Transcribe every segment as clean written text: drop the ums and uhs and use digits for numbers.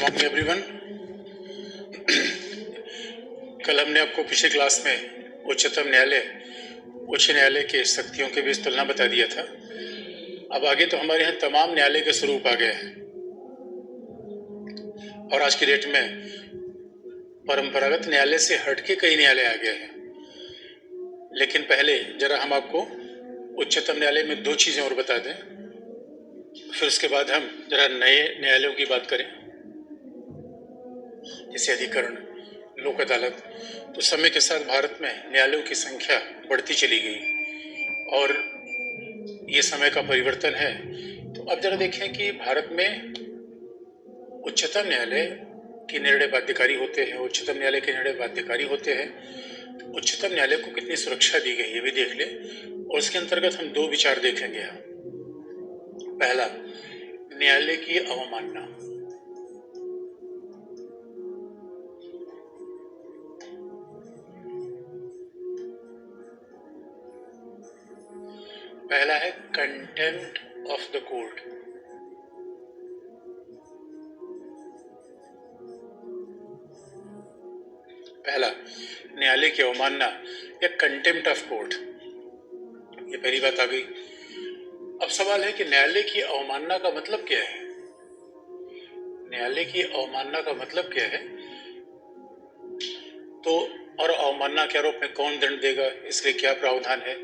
Morning everyone. कल हमने आपको पिछले क्लास में उच्च न्यायालय के शक्तियों के बीच तुलना बता दिया था। अब आगे तो हमारे यहाँ तमाम न्यायालय के स्वरूप आ गए हैं और आज की डेट में परंपरागत न्यायालय से हटके कई न्यायालय आ गए हैं। लेकिन पहले जरा हम आपको उच्चतम न्यायालय में दो चीजें और बता दें, फिर उसके बाद हम जरा नए न्यायालयों की बात करें, जैसे अधिकरण, लोक अदालत। तो समय के साथ भारत में न्यायालयों की संख्या बढ़ती चली गई और ये समय का परिवर्तन है। तो अब जरा देखें कि भारत में उच्चतम न्यायालय के निर्णय बाध्यकारी होते हैं, उच्चतम न्यायालय के निर्णय बाध्यकारी होते हैं। तो उच्चतम न्यायालय को कितनी सुरक्षा दी गई ये भी देख ले, और उसके अंतर्गत हम दो विचार देखेंगे। हम पहला, न्यायालय की अवमानना। पहला है कंटेम्प्ट ऑफ द कोर्ट। पहला, न्यायालय की अवमानना या कंटेम्प्ट ऑफ कोर्ट, ये पहली बात आ गई। अब सवाल है कि न्यायालय की अवमानना का मतलब क्या है। न्यायालय की अवमानना का मतलब क्या है, तो और अवमानना के आरोप में कौन दंड देगा, इसलिए क्या प्रावधान है।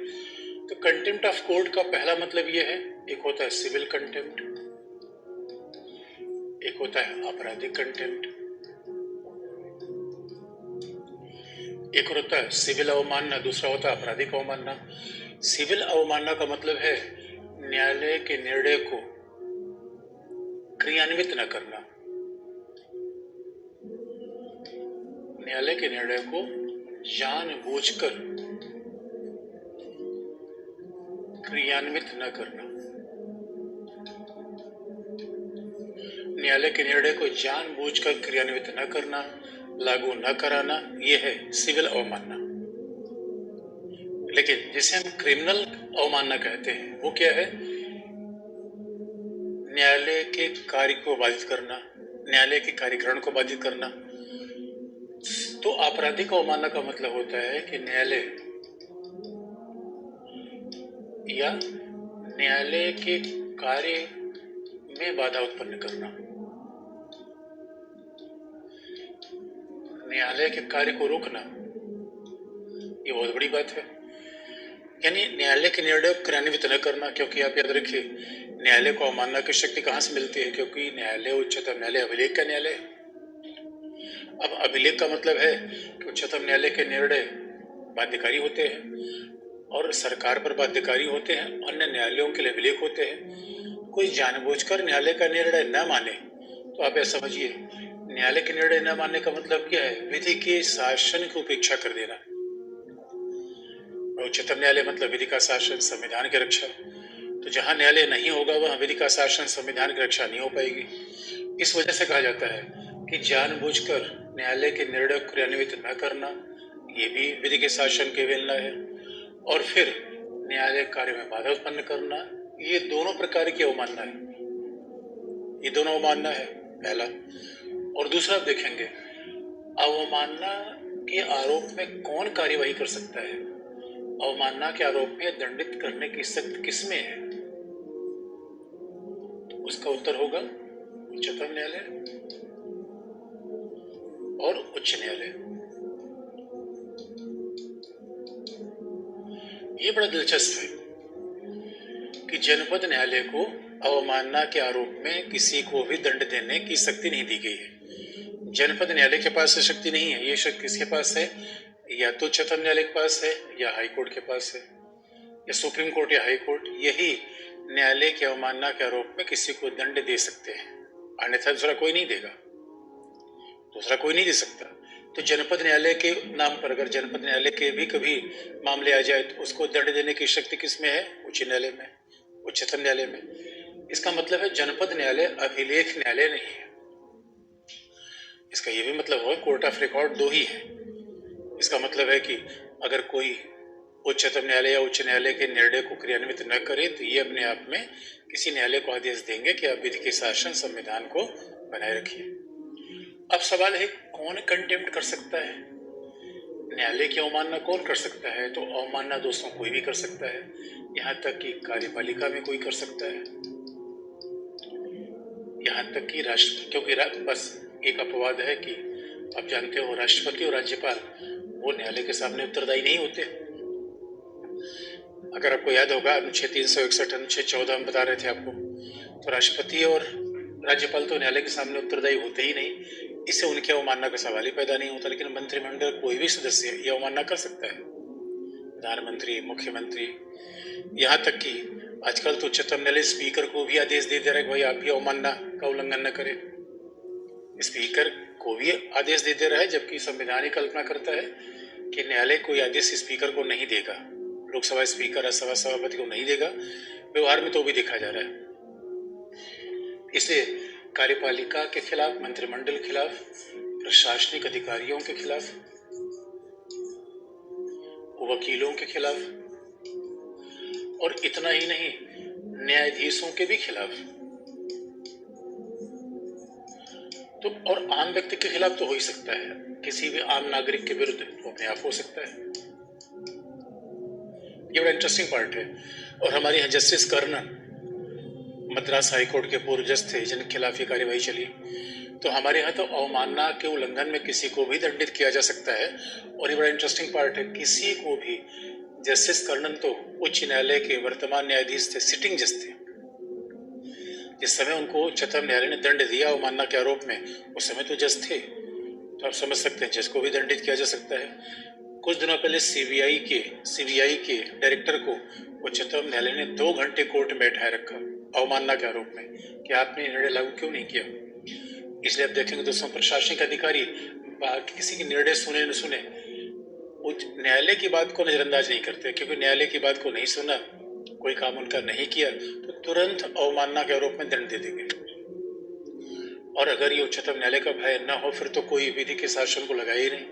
तो कंटेम्प्ट ऑफ कोर्ट का पहला मतलब यह है, एक होता है सिविल कंटेम्प्ट, एक होता है आपराधिक कंटेम्प्ट। एक होता है सिविल अवमानना, दूसरा होता है आपराधिक अवमानना। सिविल अवमानना का मतलब है न्यायालय के निर्णय को क्रियान्वित न करना, न्यायालय के निर्णय को जानबूझकर क्रियान्वित न करना, न्यायालय के निर्णय को जानबूझकर क्रियान्वित न करना, लागू न कराना, यह है सिविल अवमानना। लेकिन जिसे हम क्रिमिनल अवमानना कहते हैं वो क्या है, न्यायालय के कार्य को बाधित करना, न्यायालय के कार्यकरण को बाधित करना। तो आपराधिक अवमानना का मतलब होता है कि न्यायालय या न्यायालय के कार्य में बाधा उत्पन्न करना, न्यायालय के कार्य को रोकना, ये बहुत बड़ी बात है। यानी न्यायालय के निर्णय को क्रियान्वित न करना, क्योंकि आप याद रखिए न्यायालय को अवमानना की शक्ति कहां से मिलती है, क्योंकि न्यायालय उच्चतम न्यायालय अभिलेख का न्यायालय है। अब अभिलेख का मतलब है कि उच्चतम न्यायालय के निर्णय बाध्यकारी होते हैं और सरकार पर बाध्यकारी होते हैं, अन्य न्यायालयों के लिए अभिलेख होते हैं। कोई जानबूझकर न्यायालय का निर्णय न माने तो आप ऐसा समझिए, न्यायालय के निर्णय न मानने का मतलब क्या है, विधि के शासन की उपेक्षा कर देना। उच्चतम न्यायालय मतलब विधि का शासन, संविधान की रक्षा। तो जहां न्यायालय नहीं होगा वहां विधि का शासन, संविधान की रक्षा नहीं हो पाएगी। इस वजह से कहा जाता है कि जानबूझकर न्यायालय के निर्णय को क्रियान्वित न करना, ये भी विधि के शासन की अवहेलना है। और फिर न्यायालय कार्य में बाधा उत्पन्न करना, ये दोनों प्रकार की अवमानना है, ये दोनों अवमानना है पहला। और दूसरा आप देखेंगे, अवमानना के आरोप में कौन कार्यवाही कर सकता है, अवमानना के आरोप में दंडित करने की शक्ति किसमें है। तो उसका उत्तर होगा उच्चतम न्यायालय और उच्च न्यायालय। ये बड़ा दिलचस्प है कि जनपद न्यायालय को अवमानना के आरोप में किसी को भी दंड देने की शक्ति नहीं दी गई है। जनपद न्यायालय के पास शक्ति नहीं है, ये शक्ति किसके पास है, या तो उच्चतम न्यायालय के पास है या हाई कोर्ट के पास है, या सुप्रीम कोर्ट या हाई कोर्ट, यही न्यायालय की अवमानना के आरोप में किसी को दंड दे सकते हैं, अन्यथा दूसरा कोई नहीं देगा, दूसरा कोई नहीं दे सकता। तो जनपद न्यायालय के नाम पर अगर जनपद न्यायालय के भी कभी मामले आ जाए तो उसको दंड देने की शक्ति किसमें है, उच्च न्यायालय में, उच्चतम न्यायालय में। इसका मतलब है जनपद न्यायालय अभिलेख न्यायालय नहीं है। इसका यह भी मतलब हो कोर्ट ऑफ रिकॉर्ड दो ही है। इसका मतलब है कि अगर कोई उच्चतम न्यायालय या उच्च न्यायालय के निर्णय को क्रियान्वित न करे तो ये अपने आप में किसी न्यायालय को आदेश देंगे कि आप विधि के शासन, संविधान को बनाए रखिए। अब सवाल है कौन कंटेम्प्ट कर सकता है, न्यायालय की अवमानना कौन कर सकता है? तो अवमानना दोस्तों कोई भी कर सकता है, यहाँ तक कि कार्यपालिका में कोई कर सकता है, यहाँ तक कि राष्ट्र, क्योंकि बस एक अपवाद है कि आप जानते हो राष्ट्रपति और राज्यपाल वो न्यायालय के सामने उत्तरदायी नहीं होते। अगर आपको याद होगा अनुच्छेद 361 अनुच्छेद 14 हम बता रहे थे आपको, तो राष्ट्रपति और राज्यपाल तो न्यायालय के सामने उत्तरदायी होते ही नहीं, इससे उनकी अवमानना का सवाल ही पैदा नहीं होता। लेकिन मंत्रिमंडल कोई भी सदस्य यह अवमानना कर सकता है, प्रधानमंत्री, मुख्यमंत्री, यहाँ तक कि आजकल तो उच्चतम न्यायालय स्पीकर को भी आदेश दे रहा है कि भाई आप भी अवमानना का उल्लंघन न करें। स्पीकर को भी आदेश दे रहा है, जबकि संविधान ही कल्पना करता है कि न्यायालय कोई आदेश स्पीकर को नहीं देगा, लोकसभा स्पीकर राज्यसभा सभापति को नहीं देगा। व्यवहार में तो भी देखा जा रहा है। इसलिए कार्यपालिका के खिलाफ, मंत्रिमंडल के खिलाफ, प्रशासनिक अधिकारियों के खिलाफ, वकीलों के खिलाफ, और इतना ही नहीं न्यायाधीशों के भी खिलाफ, तो और आम व्यक्ति के खिलाफ तो हो ही सकता है, किसी भी आम नागरिक के विरुद्ध तो अपने आप हो सकता है। ये बड़ा इंटरेस्टिंग पार्ट है। और हमारे यहाँ जस्टिस कर्णन मद्रास हाईकोर्ट के पूर्व जज थे, जिनके खिलाफ ये कार्यवाही चली। तो हमारे यहाँ तो अवमानना के उल्लंघन में किसी को भी दंडित किया जा सकता है। और ये बड़ा इंटरेस्टिंग पार्ट है, किसी को भी, जस्टिस कर्णन तो उच्च न्यायालय के वर्तमान न्यायाधीश थे, सिटिंग जज थे। जिस समय उनको उच्चतम न्यायालय ने दंड दिया अवमानना के आरोप में, उस समय तो जज थे, तो आप समझ सकते हैं जज को भी दंडित किया जा सकता है। कुछ दिनों पहले सीबीआई के डायरेक्टर को उच्चतम न्यायालय ने 2 घंटे कोर्ट में बैठाए रखा अवमानना के आरोप में कि आपने निर्णय लागू क्यों नहीं किया। इसलिए आप देखेंगे दोस्तों, प्रशासनिक अधिकारी किसी की निर्णय सुने न सुने, उच्च न्यायालय की बात को नजरअंदाज नहीं करते, क्योंकि न्यायालय की बात को नहीं सुना, कोई काम उनका नहीं किया, तो तुरंत अवमानना के आरोप में दंड दे देंगे। और अगर ये उच्चतम न्यायालय का भय न हो, फिर तो कोई विधि के शासन को लगाए ही नहीं।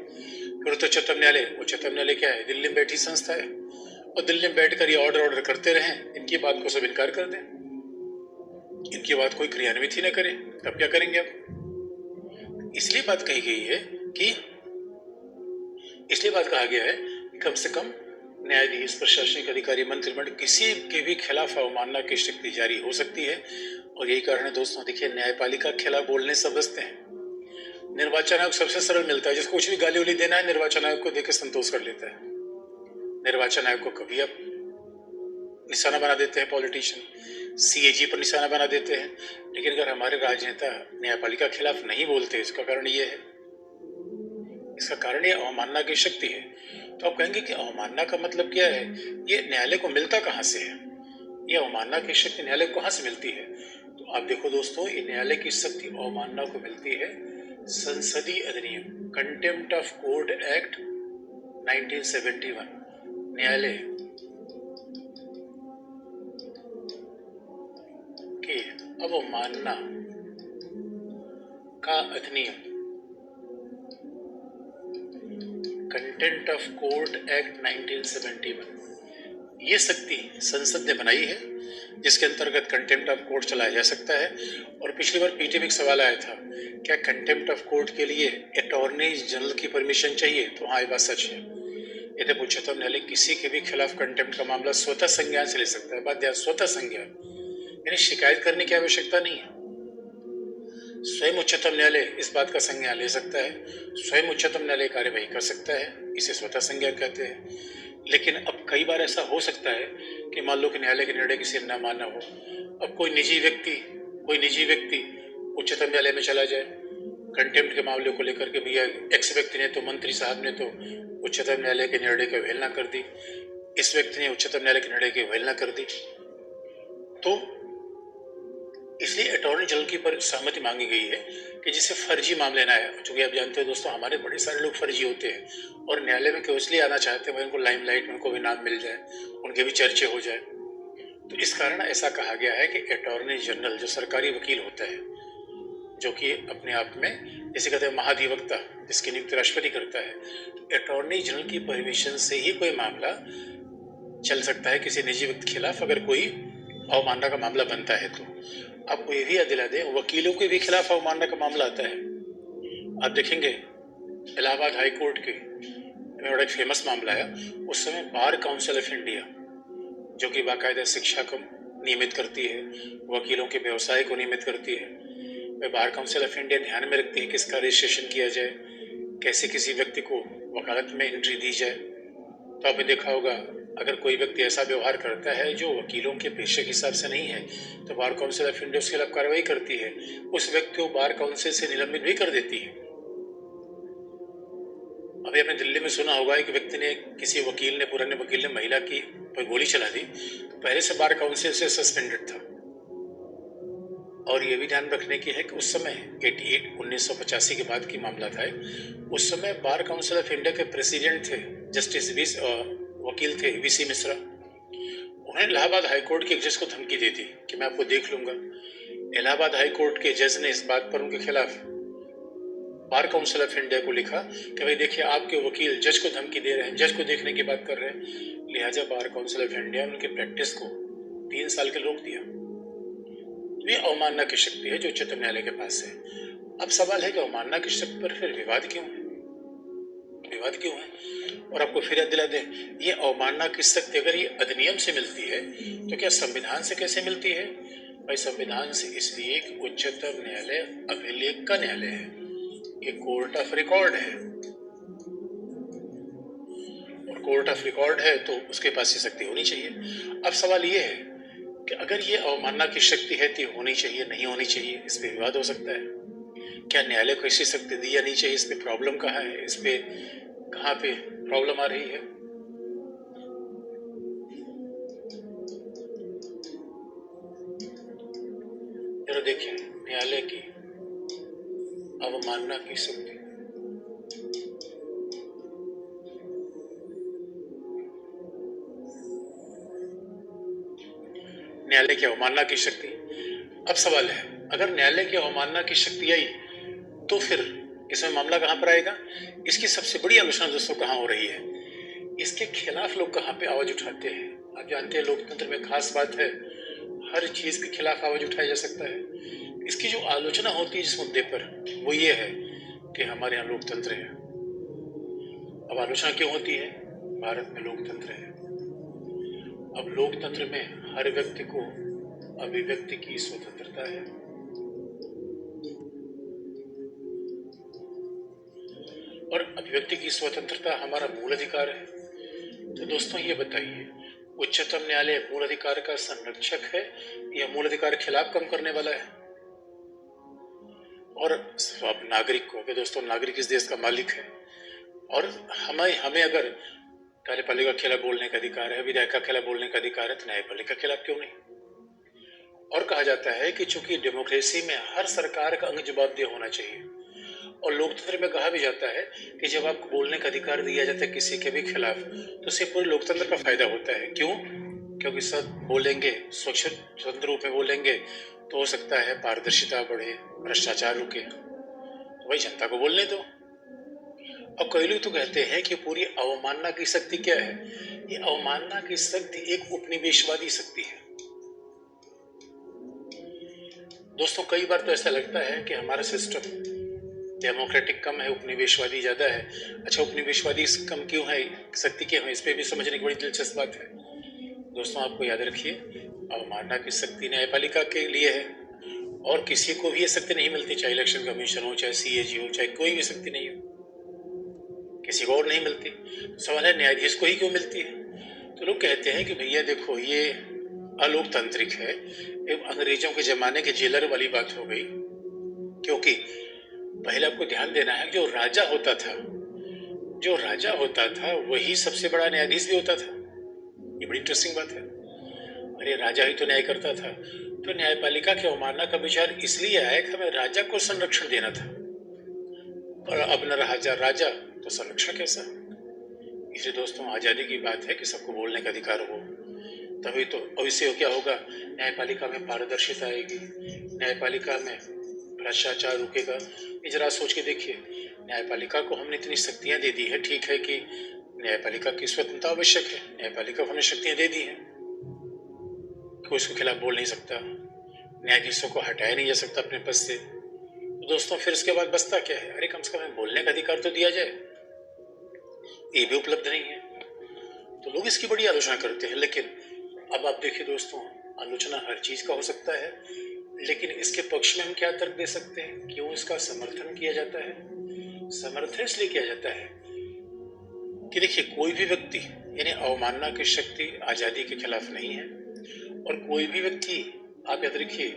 फिर तो उच्चतम न्यायालय क्या है, दिल्ली में बैठी संस्था है, और दिल्ली में बैठकर ये ऑर्डर करते रहें, इनकी बात को सब इनकार कर दें, इनकी बात कोई क्रियान्वित ही न करे, तब क्या करेंगे आप? इसलिए बात कही गई है कि इसलिए बात कहा गया है कि कम से कम न्यायाधीश, प्रशासनिक अधिकारी, मंत्रिमंडल, किसी के भी खिलाफ अवमानना की शक्ति जारी हो सकती है। और यही कारण है दोस्तों, देखिए न्यायपालिका के खिलाफ बोलने सब बचते हैं। निर्वाचन आयोग सबसे सरल मिलता है, जिसको कुछ भी गाली उली देना है, निर्वाचन आयोग को देकर संतोष कर लेता है। निर्वाचन आयोग को कभी आप निशाना बना देते हैं पॉलिटिशियन, सीएजी पर निशाना बना देते हैं। लेकिन अगर हमारे राजनेता न्यायपालिका के खिलाफ नहीं बोलते, इसका कारण ये है, इसका कारण ये अवमानना की शक्ति है। तो आप कहेंगे कि अवमानना का मतलब क्या है, ये न्यायालय को मिलता कहाँ से है, ये अवमानना की शक्ति न्यायालय को कहाँ से मिलती है? तो आप देखो दोस्तों, ये न्यायालय की शक्ति अवमानना को मिलती है संसदीय अधिनियम, कंटेम्प्ट ऑफ कोर्ट एक्ट 1971, न्यायालय के अवमानना का अधिनियम, कंटेम्प्ट ऑफ कोर्ट एक्ट 1971, ये शक्ति संसद ने बनाई है, जिसके अंतर्गत कंटेम्प्ट ऑफ कोर्ट चलाया जा सकता है। और पिछली बार पीटी में एक सवाल आया था, क्या कंटेम्प्ट ऑफ कोर्ट के लिए अटॉर्नी जनरल की परमिशन चाहिए? तो हाँ, ये बात सच है। यदि उच्चतम न्यायालय किसी के भी खिलाफ कंटेम्प्ट का मामला स्वतः संज्ञान से ले सकता है, बात ध्यान, स्वतः संज्ञान, यानी शिकायत करने की आवश्यकता नहीं है। स्वयं उच्चतम न्यायालय इस बात का संज्ञान ले सकता है, स्वयं उच्चतम न्यायालय कार्यवाही कर सकता है, इसे स्वतः संज्ञान कहते हैं। लेकिन अब कई बार ऐसा हो सकता है कि मान लो कि न्यायालय के निर्णय किसी न माना हो, अब कोई निजी व्यक्ति उच्चतम न्यायालय में चला जाए कंटेम्प्ट के मामले को लेकर के, भैया एक्स व्यक्ति ने तो, मंत्री साहब ने तो उच्चतम न्यायालय के निर्णय की अवहेलना कर दी, इस व्यक्ति ने उच्चतम न्यायालय के निर्णय की अवहेलना कर दी, तो इसलिए अटॉर्नी जनरल की पर सहमति मांगी गई है कि जिसे फर्जी मामले ना आए। चूंकि आप जानते हो दोस्तों, हमारे बड़े सारे लोग फर्जी होते हैं और न्यायालय में क्यों इसलिए आना चाहते हैं, उनको लाइमलाइट में उनको भी नाम मिल जाए, उनके भी चर्चे हो जाए। तो इस कारण ऐसा कहा गया है कि अटॉर्नी जनरल जो सरकारी वकील होता है, जो कि अपने आप में जैसे कहते हैं महाधिवक्ता, जिसकी नियुक्ति राष्ट्रपति करता है, तो अटॉर्नी जनरल की परमिशन से ही कोई मामला चल सकता है किसी निजी व्यक्ति के खिलाफ, अगर कोई अवमानना का मामला बनता है। तो आपको ये भी याद दिला दें, वकीलों के भी खिलाफ अवमानना का मामला आता है, आप देखेंगे इलाहाबाद हाई कोर्ट के में बड़ा एक फेमस मामला है। उस समय बार काउंसिल ऑफ इंडिया, जो कि बाकायदा शिक्षा को नियमित करती है, वकीलों के व्यवसाय को नियमित करती है, वह बार काउंसिल ऑफ इंडिया ध्यान में रखती है किसका रजिस्ट्रेशन किया जाए, कैसे किसी व्यक्ति को वकालत में एंट्री दी जाए। तो आपने देखा होगा, अगर कोई व्यक्ति ऐसा व्यवहार करता है जो वकीलों के पेशे के हिसाब से नहीं है, तो बार काउंसिल ऑफ इंडिया उसके खिलाफ कार्रवाई करती है, उस व्यक्ति को बार काउंसिल से निलंबित भी कर देती है। अभी आपने दिल्ली में सुना होगा, एक व्यक्ति ने, किसी वकील ने, पुराने वकील ने महिला की पर गोली चला दी, तो पहले से बार काउंसिल से सस्पेंडेड था। और ये भी ध्यान रखने की है कि उस समय 1985 के बाद की मामला था। उस समय बार काउंसिल ऑफ इंडिया के प्रेसिडेंट थे जस्टिस वकील थे वीसी मिश्रा। उन्होंने इलाहाबाद हाई कोर्ट के एक जज को धमकी दी थी कि मैं आपको देख लूंगा। इलाहाबाद हाई कोर्ट के जज ने इस बात पर उनके खिलाफ बार काउंसिल ऑफ इंडिया को लिखा कि भाई देखिए, आपके वकील जज को धमकी दे रहे हैं, जज को देखने की बात कर रहे हैं। लिहाजा बार काउंसिल ऑफ इंडिया ने उनकी प्रैक्टिस को 3 साल के रोक दिया। तो ये अवमानना की शक्ति है जो उच्चतम न्यायालय के पास है। अब सवाल है कि अवमानना की शक्ति पर फिर विवाद क्यों है? और आपको फिर याद दिला दें, ये अवमानना की शक्ति अगर ये अधिनियम से मिलती है तो क्या संविधान से कैसे मिलती है? भाई संविधान से इसलिए कि उच्चतम न्यायालय अभिलेख का न्यायालय है, ये कोर्ट ऑफ रिकॉर्ड है, और कोर्ट ऑफ रिकॉर्ड है तो उसके पास ये शक्ति होनी चाहिए। अब सवाल ये है कि अगर ये अवमानना की शक्ति है तो होनी चाहिए, नहीं होनी चाहिए, इस पे विवाद हो सकता है। क्या न्यायालय को ऐसी शक्ति दी या नहीं चाहिए? इस पे प्रॉब्लम कहाँ है? इस पे कहाँ पे प्रॉब्लम आ रही है? जरा देखिए, न्यायालय की अवमानना की शक्ति। न्यायालय की अवमानना की शक्ति। अब सवाल है, अगर न्यायालय की अवमानना की शक्ति आई तो फिर इसमें मामला कहां पर आएगा? इसकी सबसे बड़ी आलोचना दोस्तों कहां हो रही है? इसके खिलाफ लोग कहां पे आवाज उठाते हैं? आप जानते हैं लोकतंत्र में खास बात है, हर चीज के खिलाफ आवाज उठाया जा सकता है। इसकी जो आलोचना होती है जिस मुद्दे पर, वो ये है कि हमारे यहाँ लोकतंत्र है। अब आलोचना क्यों होती है? भारत में लोकतंत्र है। अब लोकतंत्र में हर व्यक्ति को अभिव्यक्ति की स्वतंत्रता है। और अभिव्यक्ति की स्वतंत्रता हमारा मूल अधिकार है। तो दोस्तों ये बताइए, उच्चतम न्यायालय मूल अधिकार का संरक्षक है या मूल अधिकार के खिलाफ काम करने वाला है? और अब नागरिक को, दोस्तों नागरिक इस देश का मालिक है, और हमें अगर कार्यपालिका के खिलाफ बोलने का अधिकार है, विधायक के खिलाफ बोलने का अधिकार है, तो न्यायपालिका के खिलाफ क्यों नहीं? और कहा जाता है कि चूंकि डेमोक्रेसी में हर सरकार का अंग जवाबदेह होना चाहिए, और लोकतंत्र में कहा भी जाता है कि जब आपको बोलने का अधिकार दिया जाता है किसी के भी खिलाफ, तो उससे पूरे लोकतंत्र का फायदा होता है। क्यों? क्योंकि सब बोलेंगे, स्वतंत्र रूप में बोलेंगे तो हो सकता है पारदर्शिता बढ़े, भ्रष्टाचार रुके। तो भाई जनता को बोलने दो। और कई लोग तो कहते हैं कि पूरी अवमानना की शक्ति क्या है? ये अवमानना की शक्ति एक उपनिवेशवादी शक्ति है। दोस्तों कई बार तो ऐसा लगता है कि हमारा सिस्टम डेमोक्रेटिक कम है, उपनिवेशवादी ज्यादा है। अच्छा, उपनिवेशवादी कम क्यों है, शक्ति क्यों है, इस पे भी समझने की बड़ी दिलचस्प बात है। दोस्तों आपको याद रखिए, अवमानना की शक्ति न्यायपालिका के लिए है, और किसी को भी ये शक्ति नहीं मिलती, चाहे इलेक्शन कमीशन हो, चाहे सीएजी हो, चाहे कोई भी शक्ति नहीं हो, किसी को और नहीं मिलती। तो सवाल है न्यायाधीश को ही क्यों मिलती है? तो लोग कहते हैं कि भैया देखो, ये अलोकतांत्रिक है, अंग्रेजों के जमाने के जेलर वाली बात हो गई। क्योंकि पहले आपको ध्यान देना है, जो राजा होता था वही सबसे बड़ा न्यायाधीश भी होता था। ये बड़ी इंटरेस्टिंग बात है। अरे राजा ही तो न्याय करता था। तो न्यायपालिका की अवमानना का विचार इसलिए आया कि हमें राजा को संरक्षण देना था, और अब न राजा तो संरक्षण कैसा? इसलिए दोस्तों आजादी की बात है कि सबको बोलने का अधिकार हो, तभी तो। और इससे क्या होगा? न्यायपालिका में पारदर्शिता आएगी, न्यायपालिका में भ्रष्टाचार रुकेगा। ये जरा सोच के देखिए, न्यायपालिका को हमने इतनी शक्तियां दे दी है, ठीक है कि न्यायपालिका की स्वतंत्रता आवश्यक है, न्यायपालिका को हमने शक्तियां दे दी हैं, कोई उसके खिलाफ बोल नहीं सकता, न्यायाधीशों को हटाया नहीं जा सकता अपने पद से। दोस्तों फिर इसके बाद बचता क्या है? अरे कम से कम हमें बोलने का अधिकार तो दिया जाए, ये भी उपलब्ध नहीं है। तो लोग इसकी बड़ी आलोचना करते हैं। लेकिन अब आप देखिए दोस्तों, आलोचना हर चीज का हो सकता है, लेकिन इसके पक्ष में हम क्या तर्क दे सकते हैं? क्यों इसका समर्थन किया जाता है? समर्थन इसलिए किया जाता है कि देखिए, कोई भी व्यक्ति यानी अवमानना की शक्ति आजादी के खिलाफ नहीं है, और कोई भी व्यक्ति, आप याद रखिए,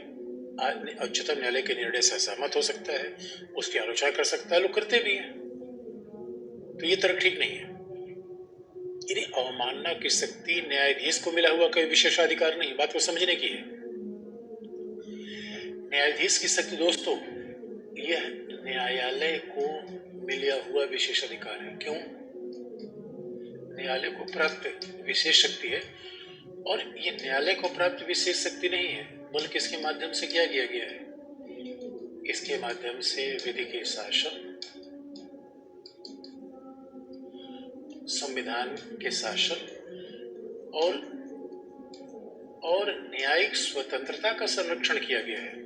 उच्चतम न्यायालय के निर्णय से असहमत हो सकता है, उसकी आलोचना कर सकता है, लोग करते भी हैं। तो ये तर्क ठीक नहीं है। यानी अवमानना की शक्ति न्यायाधीश को मिला हुआ कोई विशेषाधिकार नहीं, बात को समझने की है। न्यायाधीष की शक्ति दोस्तों, यह न्यायालय को मिला हुआ विशेष अधिकार है। क्यों? न्यायालय को प्राप्त विशेष शक्ति है, और ये न्यायालय को प्राप्त विशेष शक्ति नहीं है, बल्कि इसके माध्यम से क्या किया गया है? इसके माध्यम से विधि के शासन, संविधान के शासन और न्यायिक स्वतंत्रता का संरक्षण किया गया है।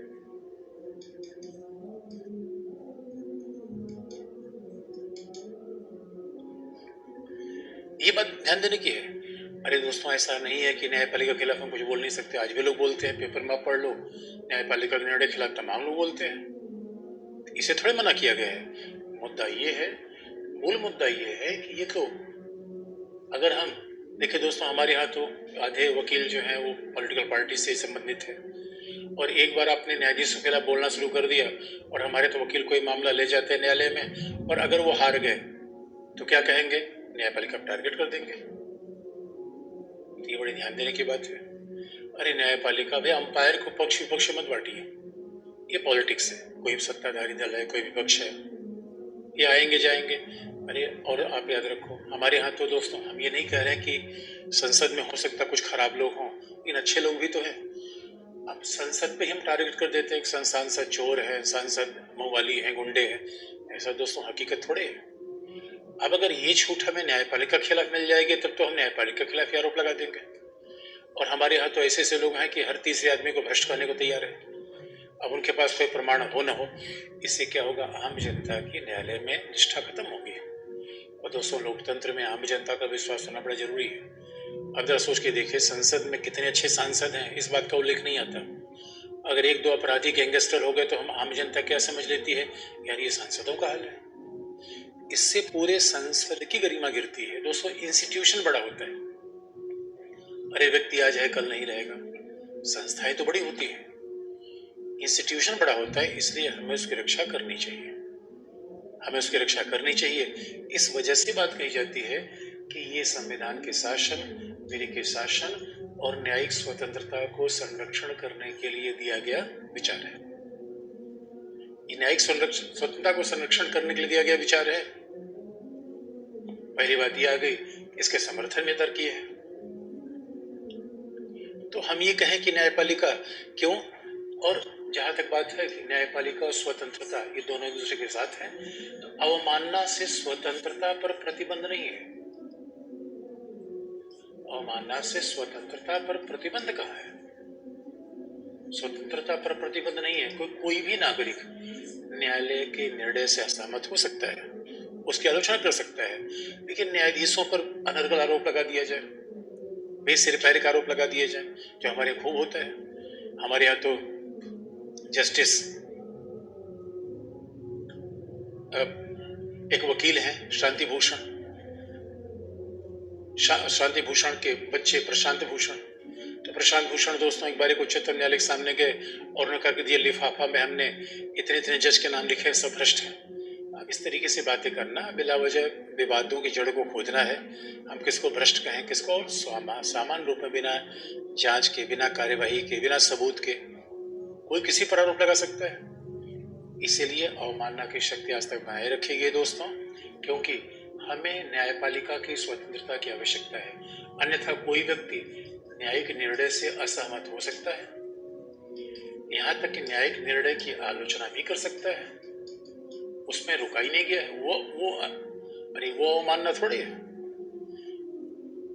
ये बात ध्यान देने की है। अरे दोस्तों, ऐसा नहीं है कि न्यायपालिका के खिलाफ हम कुछ बोल नहीं सकते। आज भी लोग बोलते हैं, पेपर में आप पढ़ लो, न्यायपालिका के निर्णय के खिलाफ तमाम लोग बोलते हैं। इसे थोड़े मना किया गया है। मुद्दा ये है, मूल मुद्दा ये है कि ये तो, अगर हम देखिए दोस्तों, हमारे यहाँ तो आधे वकील जो हैं वो पॉलिटिकल पार्टी से संबंधित है, और एक बार आपने न्यायाधीश के खिलाफ बोलना शुरू कर दिया, और हमारे तो वकील कोई मामला ले जाते हैं न्यायालय में, और अगर वो हार गए तो क्या कहेंगे? न्यायपालिका टारगेट कर देंगे। ये बड़ी ध्यान देने की बात है। अरे न्यायपालिका भाई, अंपायर को पक्ष विपक्ष मत बांटिए, ये पॉलिटिक्स है। कोई सत्ताधारी दल है, कोई विपक्ष है, ये आएंगे जाएंगे। अरे, और आप याद रखो, हमारे यहाँ तो दोस्तों, हम ये नहीं कह रहे हैं कि संसद में हो सकता कुछ खराब लोग हों, इन अच्छे लोग भी तो हैं। अब संसद पे हम टारगेट कर देते हैं कि सांसद चोर है, सांसद मवाली है, गुंडे हैं। ऐसा दोस्तों हकीकत थोड़े है। अब अगर ये छूट हमें न्यायपालिका के खिलाफ मिल जाएगी, तब तो हम न्यायपालिका के खिलाफ आरोप लगा देंगे। और हमारे यहाँ तो ऐसे ऐसे लोग हैं कि हर तीसरे आदमी को भ्रष्ट करने को तैयार है। अब उनके पास कोई प्रमाण हो न हो, इससे क्या होगा? आम जनता की न्यायालय में निष्ठा खत्म होगी। और दोस्तों, लोकतंत्र में आम जनता का विश्वास होना बड़ा जरूरी है। अब जरा सोच के देखिए, संसद में कितने अच्छे सांसद हैं, इस बात का उल्लेख नहीं आता। अगर एक दो अपराधी गैंगस्टर हो गए तो हम आम जनता क्या समझ लेती है? यार ये सांसदों का हाल है। इससे पूरे संसद की गरिमा गिरती है। दोस्तों, इंस्टीट्यूशन बड़ा होता है। अरे व्यक्ति आज है, कल नहीं रहेगा। संस्थाएं तो बड़ी होती है, इंस्टीट्यूशन बड़ा होता है, इसलिए हमें उसकी रक्षा करनी चाहिए। हमें उसकी रक्षा करनी चाहिए। इस वजह से बात कही जाती है कि ये संविधान के शासन, विधि के शासन और न्यायिक स्वतंत्रता को संरक्षण करने के लिए दिया गया विचार है। ये न्यायिक स्वतंत्रता को संरक्षण करने के लिए दिया गया विचार है। पहली बात ये आ गई, इसके समर्थन में तर्क है। तो हम ये कहें कि न्यायपालिका क्यों, और जहां तक बात है कि न्यायपालिका और स्वतंत्रता ये दोनों एक दूसरे के साथ हैं, तो अवमानना से स्वतंत्रता पर प्रतिबंध नहीं है। अवमानना से स्वतंत्रता पर प्रतिबंध कहाँ है? स्वतंत्रता पर प्रतिबंध नहीं है। कोई भी नागरिक न्यायालय के निर्णय से असहमत हो सकता है, उसकी आलोचना कर सकता है, लेकिन न्यायाधीशों पर अनर्गल आरोप लगा दिया जाए, बेसिरपैर आरोप लगा दिए जाए, जो हमारे खूब होता है। हमारे यहाँ तो जस्टिस, एक वकील हैं शांति भूषण के बच्चे प्रशांत भूषण। तो प्रशांत भूषण दोस्तों एक बार एक उच्चतम न्यायालय के सामने गए और उन्होंने कहा कि ये लिफाफा में हमने इतने इतने जज के नाम लिखे हैं, सब भ्रष्ट हैं। अब इस तरीके से बातें करना, बिला वजह विवादों की जड़ को खोदना है। हम किसको भ्रष्ट कहें, किसको सामान्य रूप में बिना जांच के, बिना कार्यवाही के, बिना सबूत के कोई किसी पर आरोप लगा सकता है। इसीलिए अवमानना की शक्ति आज तक बनाए रखी गई दोस्तों, क्योंकि हमें न्यायपालिका की स्वतंत्रता की आवश्यकता है। अन्यथा कोई व्यक्ति न्यायिक निर्णय से असहमत हो सकता है, यहाँ तक कि न्यायिक निर्णय की आलोचना भी कर सकता है, उसमें रुका ही नहीं गया है। वो अवमानना थोड़ी है,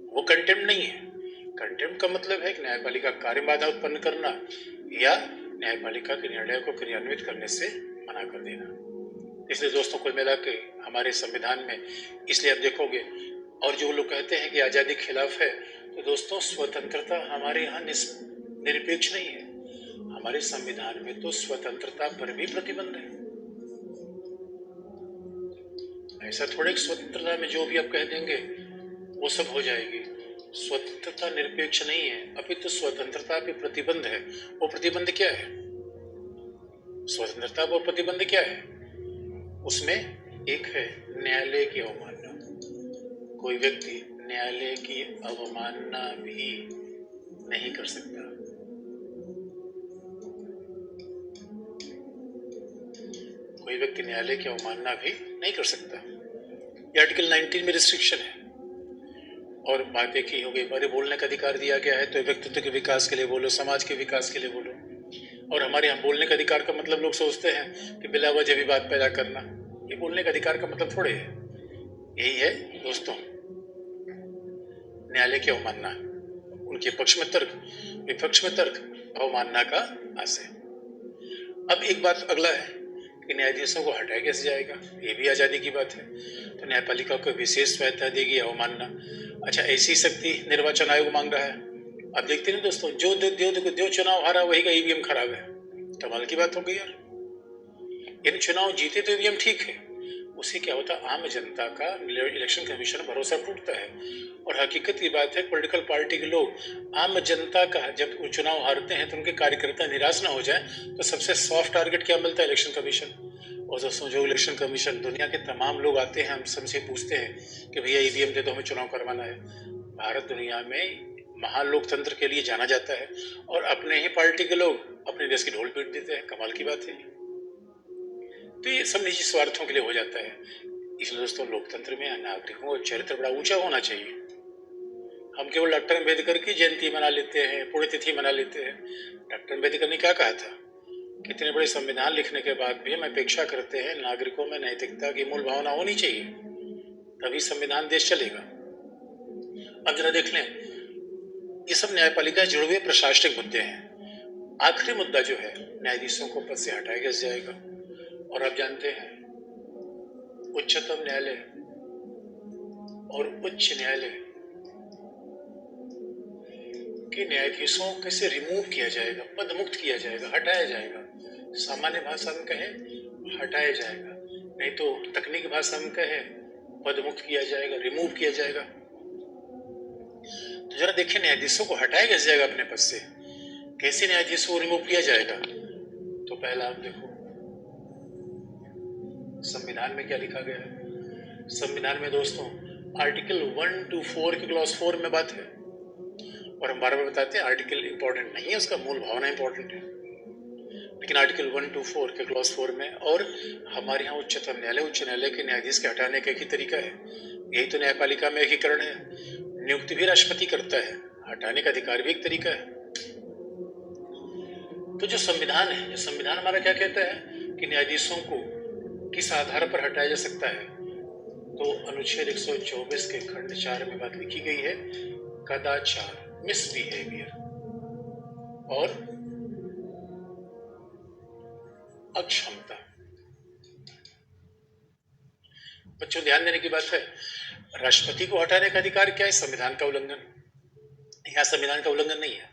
वो कंटेम्प्ट नहीं है। कंटेम्प्ट का मतलब है कि न्यायपालिका कार्य बाधा उत्पन्न करना या न्यायपालिका के निर्णय को क्रियान्वित करने से मना कर देना। इसलिए दोस्तों कुल मिला के हमारे संविधान में, इसलिए आप देखोगे, और जो लोग कहते हैं कि आज़ादी के खिलाफ है, तो दोस्तों स्वतंत्रता हमारे यहाँ निरपेक्ष नहीं है। हमारे संविधान में तो स्वतंत्रता पर भी प्रतिबंध है। ऐसा थोड़े स्वतंत्रता में जो भी आप कह देंगे वो सब हो जाएगी। स्वतंत्रता निरपेक्ष नहीं है, अभी तो स्वतंत्रता पे प्रतिबंध है। वो प्रतिबंध क्या है? स्वतंत्रता पर प्रतिबंध क्या है? उसमें एक है न्यायालय की अवमानना। कोई व्यक्ति न्यायालय की अवमानना भी नहीं कर सकता। कोई व्यक्ति न्यायालय की अवमानना भी नहीं कर सकता। ये आर्टिकल 19 में रिस्ट्रिक्शन है। और बात एक ही हो गई, बारे बोलने का अधिकार दिया गया है, तो व्यक्तित्व के विकास के लिए बोलो, समाज के विकास के लिए बोलो। और हमारे यहाँ बोलने का अधिकार का मतलब लोग सोचते हैं कि बिला वजह विवाद पैदा करना। ये बोलने का अधिकार का मतलब थोड़े है। यही है दोस्तों न्यायालय की अवमानना, उनके पक्ष में तर्क, विपक्ष में तर्क, अवमानना का आशय। अब एक बात अगला है कि न्यायाधीशों को हटाया कैसे जाएगा? ये भी आजादी की बात है। तो न्यायपालिका को विशेष स्वायत्तता देगी अवमानना। अच्छा, ऐसी शक्ति निर्वाचन आयोग मांग रहा है। अब देखते हैं दोस्तों, जो चुनाव हारा वही का ईवीएम खराब है। कमाल की बात हो गई यार। यानी चुनाव जीते तो ईवीएम ठीक है, उससे क्या होता है, आम जनता का इलेक्शन कमीशन भरोसा टूटता है। और हकीकत की बात है, पॉलिटिकल पार्टी के लोग आम जनता का जब चुनाव हारते हैं तो उनके कार्यकर्ता निराश ना हो जाए, तो सबसे सॉफ्ट टारगेट क्या मिलता है? Election commission. और दोस्तों जो इलेक्शन कमीशन, दुनिया के तमाम लोग आते हैं, हम सबसे पूछते हैं कि भैया ईवीएम दे दो, हमें चुनाव करवाना है। भारत दुनिया में महालोकतंत्र के लिए जाना जाता है, और अपने ही पार्टी के लोग अपने देश की ढोल पीट देते हैं। कमाल की बात है। तो ये सब निजी स्वार्थों के लिए हो जाता है। इसलिए दोस्तों लोकतंत्र में नागरिकों का चरित्र बड़ा ऊंचा होना चाहिए। हम केवल डॉक्टर अम्बेडकर की जयंती मना लेते हैं, पुण्यतिथि मना लेते हैं। डॉक्टर अम्बेडकर ने क्या कहा था? कितने बड़े संविधान लिखने के बाद भी हम अपेक्षा करते हैं नागरिकों में नैतिकता की मूल भावना होनी चाहिए, तभी संविधान देश चलेगा। अब जरा देख लें, ये सब न्यायपालिका जुड़े हुए प्रशासनिक मुद्दे हैं। आखिरी मुद्दा जो है, न्यायाधीशों को पद से हटाया कैसे जाएगा? और आप जानते हैं उच्चतम न्यायालय और उच्च न्यायालय के न्यायाधीशों कैसे रिमूव किया जाएगा, पद मुक्त किया जाएगा, हटाया जाएगा। सामान्य भाषा में कहे हटाया जाएगा, नहीं तो तकनीकी भाषा में कहे पद मुक्त किया जाएगा, रिमूव किया जाएगा। तो जरा देखिए न्यायाधीशों को हटाया कैसे जाएगा अपने पद से, कैसे न्यायाधीशों को रिमूव किया जाएगा? तो पहला आप देखो संविधान में क्या लिखा गया है। संविधान में दोस्तों आर्टिकल 1 to 4 की क्लॉज 4 में बात है, और हम बार बार बताते हैं आर्टिकल इंपॉर्टेंट नहीं है, उसका मूल भावना इंपॉर्टेंट है। लेकिन आर्टिकल 1 to 4 के क्लॉज 4 में, और हमारे यहाँ उच्चतम न्यायालय उच्च न्यायालय के न्यायाधीश के हटाने का एक ही तरीका है। यही तो न्यायपालिका में एकीकरण है। नियुक्ति भी राष्ट्रपति करता है, हटाने का अधिकार भी एक तरीका है। तो जो संविधान है, संविधान हमारा क्या कहता है कि न्यायाधीशों को किस आधार पर हटाया जा सकता है? तो अनुच्छेद 124 के खंड 4 में बात लिखी गई है, कदाचार, मिसबिहेवियर और अक्षमता। बच्चों ध्यान देने की बात है, राष्ट्रपति को हटाने का अधिकार क्या है? संविधान का उल्लंघन। यहाँ संविधान का उल्लंघन नहीं है,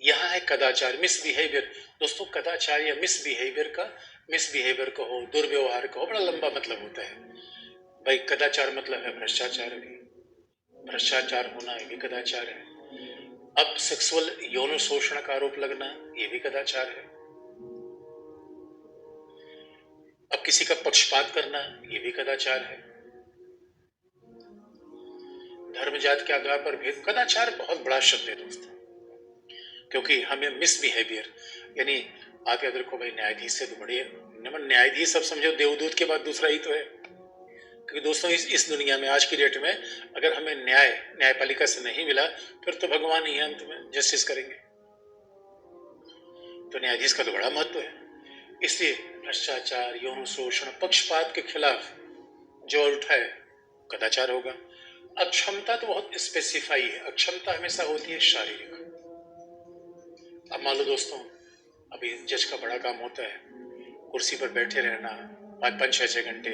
यहाँ है कदाचार, मिसबिहेवियर। दोस्तों कदाचार या मिसबिहेवियर कहो, दुर्व्यवहार कहो, बड़ा लंबा मतलब होता है भाई। कदाचार मतलब है भ्रष्टाचार भी, भ्रष्टाचार होना ये भी कदाचार है। अब सेक्सुअल यौन शोषण का आरोप लगना ये भी कदाचार है। अब किसी का पक्षपात करना ये भी कदाचार है। धर्म जात के आधार पर भेद, कदाचार बहुत बड़ा शब्द है दोस्तों, क्योंकि हमें मिसबिहेवियर यानी आप याद रखो भाई, न्यायाधीश से तो बड़े न्यायाधीश सब समझो देवदूत के बाद दूसरा ही तो है। क्योंकि दोस्तों इस दुनिया में आज की डेट में अगर हमें न्यायपालिका से नहीं मिला, फिर तो भगवान ही अंत में जस्टिस करेंगे। तो न्यायाधीश का तो बड़ा महत्व है। इसलिए भ्रष्टाचार, यौन शोषण, पक्षपात के खिलाफ जो उठाए कदाचार होगा। अक्षमता तो बहुत स्पेसिफाई है, अक्षमता हमेशा होती है शारीरिक। अब मान लो दोस्तों, अभी जज का बड़ा काम होता है, कुर्सी पर बैठे रहना 5-5, 6-6 घंटे,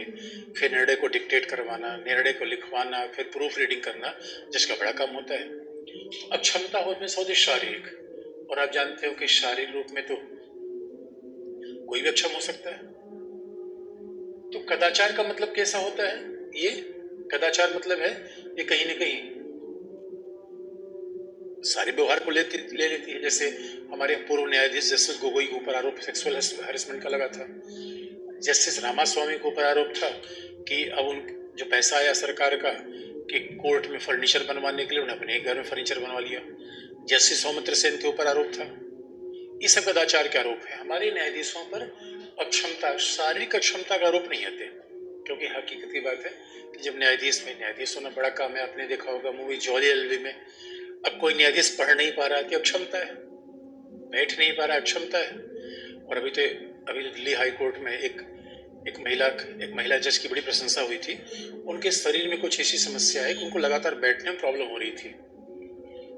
फिर निर्णय को डिक्टेट करवाना, निर्णय को लिखवाना, फिर प्रूफ रीडिंग करना, जिसका बड़ा काम होता है। अब क्षमता होती है शारीरिक, और आप जानते हो कि शारीरिक रूप में तो कोई भी अक्षम हो सकता है। तो कदाचार का मतलब कैसा होता है? ये कदाचार मतलब है ये कहीं ना कहीं सारे व्यवहार को ले लेती है। जैसे हमारे पूर्व न्यायाधीश जस्टिस गोगोई के ऊपर आरोप सेक्सुअल हैरेसमेंट का लगा था। जस्टिस रामास्वामी के ऊपर आरोप था कि अब उन जो पैसा आया सरकार का कि कोर्ट में फर्नीचर बनवाने के लिए उन्होंने अपने घर में फर्नीचर बनवा लिया। जस्टिस सौमित्र सेन के ऊपर आरोप था। ये सब कदाचार के आरोप है। हमारे न्यायाधीशों पर अक्षमता, शारीरिक अक्षमता का आरोप नहीं आते, क्योंकि हकीकत की बात है कि जब न्यायाधीश होना बड़ा काम है। आपने देखा होगा मूवी जॉली एलवी में, अब कोई न्यायाधीश पढ़ नहीं पा रहा कि अक्षमता है, बैठ नहीं पा रहा अक्षमता है। और अभी तो दिल्ली हाई कोर्ट में एक महिला जज की बड़ी प्रशंसा हुई थी। उनके शरीर में कुछ ऐसी समस्या है कि उनको लगातार बैठने में प्रॉब्लम हो रही थी,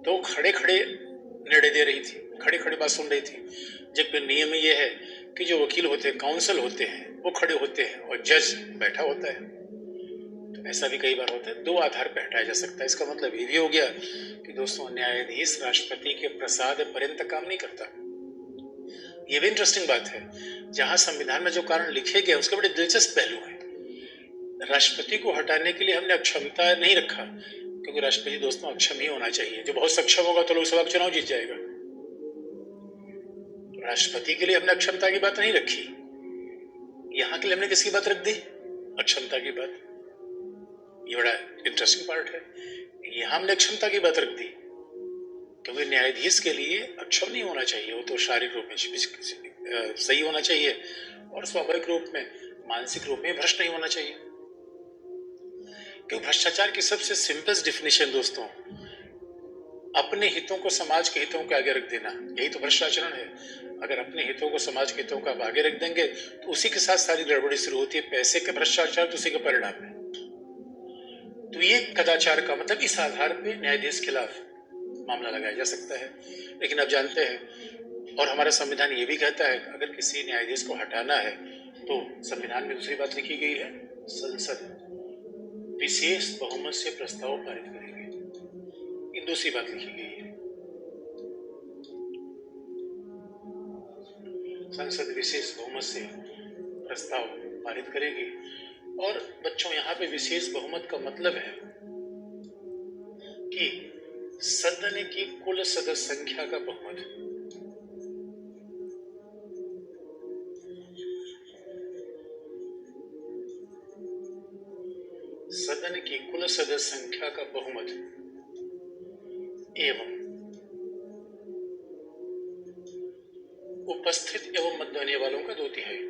तो खड़े खड़े निर्णय दे रही थी, खड़े खड़े बात सुन रही थी। जबकि नियम ये है कि जो वकील होते हैं, काउंसिल होते हैं, वो खड़े होते हैं और जज बैठा होता है। तो ऐसा भी कई बार होता है, दो आधार पर हटाया जा सकता है। इसका मतलब ये भी हो गया कि दोस्तों, न्यायाधीश राष्ट्रपति के प्रसाद पर्यंत काम नहीं करता। ये भी इंटरेस्टिंग बात है। जहां संविधान में जो कारण लिखे गए उसके बड़े दिलचस्प पहलू हैं। राष्ट्रपति को हटाने के लिए हमने अक्षमता नहीं रखा, क्योंकि राष्ट्रपति दोस्तों अक्षम ही होना चाहिए। जो बहुत सक्षम होगा तो लोकसभा चुनाव जीत जाएगा। राष्ट्रपति के लिए हमने अक्षमता की बात नहीं रखी। यहां के लिए हमने किसकी बात रख दी? अक्षमता की बात। ये बड़ा इंटरेस्टिंग पार्ट है। यहां हमने अक्षमता की बात रख दी, क्योंकि न्यायाधीश के लिए अक्षम नहीं होना चाहिए, वो तो शारीरिक रूप में सही होना चाहिए और स्वाभाविक रूप में मानसिक रूप में भ्रष्ट नहीं होना चाहिए। क्योंकि भ्रष्टाचार की सबसे सिंपलेस्ट डेफिनेशन दोस्तों, अपने हितों को समाज के हितों के आगे रख देना, यही तो भ्रष्टाचार है। अगर अपने हितों को समाज के हितों का आगे रख देंगे तो उसी के साथ सारी गड़बड़ी शुरू होती है। पैसे के भ्रष्टाचार तो उसी का परिणाम है। तो ये कदाचार का मतलब इस आधार पे न्यायाधीश के खिलाफ मामला लगाया जा सकता है। लेकिन आप जानते हैं, और हमारा संविधान ये भी कहता है, अगर किसी न्यायाधीश को हटाना है तो संविधान में दूसरी बात लिखी गई है, संसद विशेष बहुमत से प्रस्ताव पारित करेगी। ये दूसरी बात लिखी गई है, संसद विशेष बहुमत से प्रस्ताव पारित करेगी। और बच्चों, यहाँ पे विशेष बहुमत का मतलब है कि सदन की कुल सदस्य संख्या का बहुमत। सदन की कुल सदस्य संख्या का बहुमत एवं उपस्थित एवं मत देने वालों का 2/3।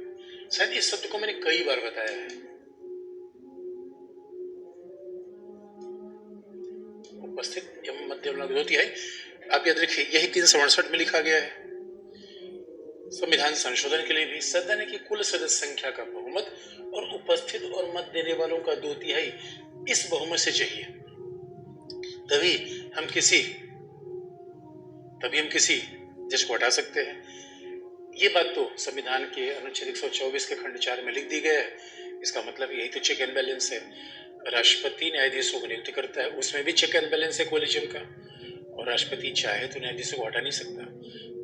शायद इस शब्द को मैंने कई बार बताया है। उपस्थित एवं मत देने वालों का 2/3। आप याद रखिए, यही 367 में लिखा गया है। संविधान संशोधन के लिए भी सदन की कुल सदस्य संख्या का बहुमत और उपस्थित और मत देने वालों का 2/3 इस बहुमत से चाहिए। तभी हम किसी जज को हटा सकते हैं। ये बात तो संविधान के अनुच्छेद 124 के खंड 4 में लिख दी गया है। इसका मतलब यही तो चेक एंड बैलेंस है। राष्ट्रपति न्यायाधीशों को नियुक्त करता है, उसमें भी चेक एंड बैलेंस है कोलिजियम का, और राष्ट्रपति चाहे तो न्यायाधीशों को हटा नहीं सकता।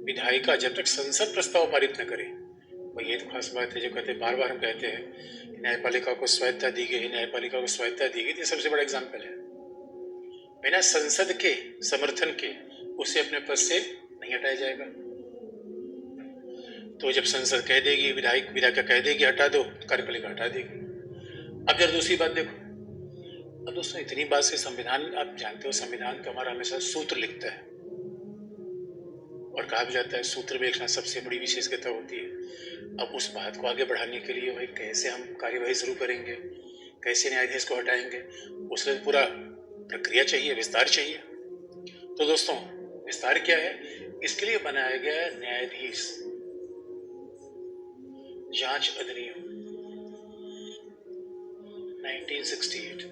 विधायिका जब तक संसद प्रस्ताव पारित न करे, वही तो खास बात है जो कहते हैं, बार बार हम कहते हैं कि न्यायपालिका को स्वायत्तता दी गई, न्यायपालिका को स्वायत्तता दी गई। ये सबसे बड़ा एग्जाम्पल है। बिना संसद के समर्थन के उसे अपने पद से नहीं हटाया जाएगा। तो जब संसद कह देगी, विधायिका कह देगी हटा दो, कार्यपालिका हटा देगी। अब यार दूसरी बात देखो, अब दोस्तों इतनी बात से संविधान, आप जानते हो संविधान तो हमारा हमेशा सूत्र लिखता है, और कहा भी जाता है सूत्र में लिखना सबसे बड़ी विशेषता होती है। अब उस बात को आगे बढ़ाने के लिए भाई कैसे हम कार्यवाही शुरू करेंगे, कैसे न्यायाधीश को हटाएंगे, उसमें पूरा प्रक्रिया चाहिए, विस्तार चाहिए। तो दोस्तों विस्तार क्या है? इसके लिए बनाया गया न्यायाधीश जांच अधिनियम 1968।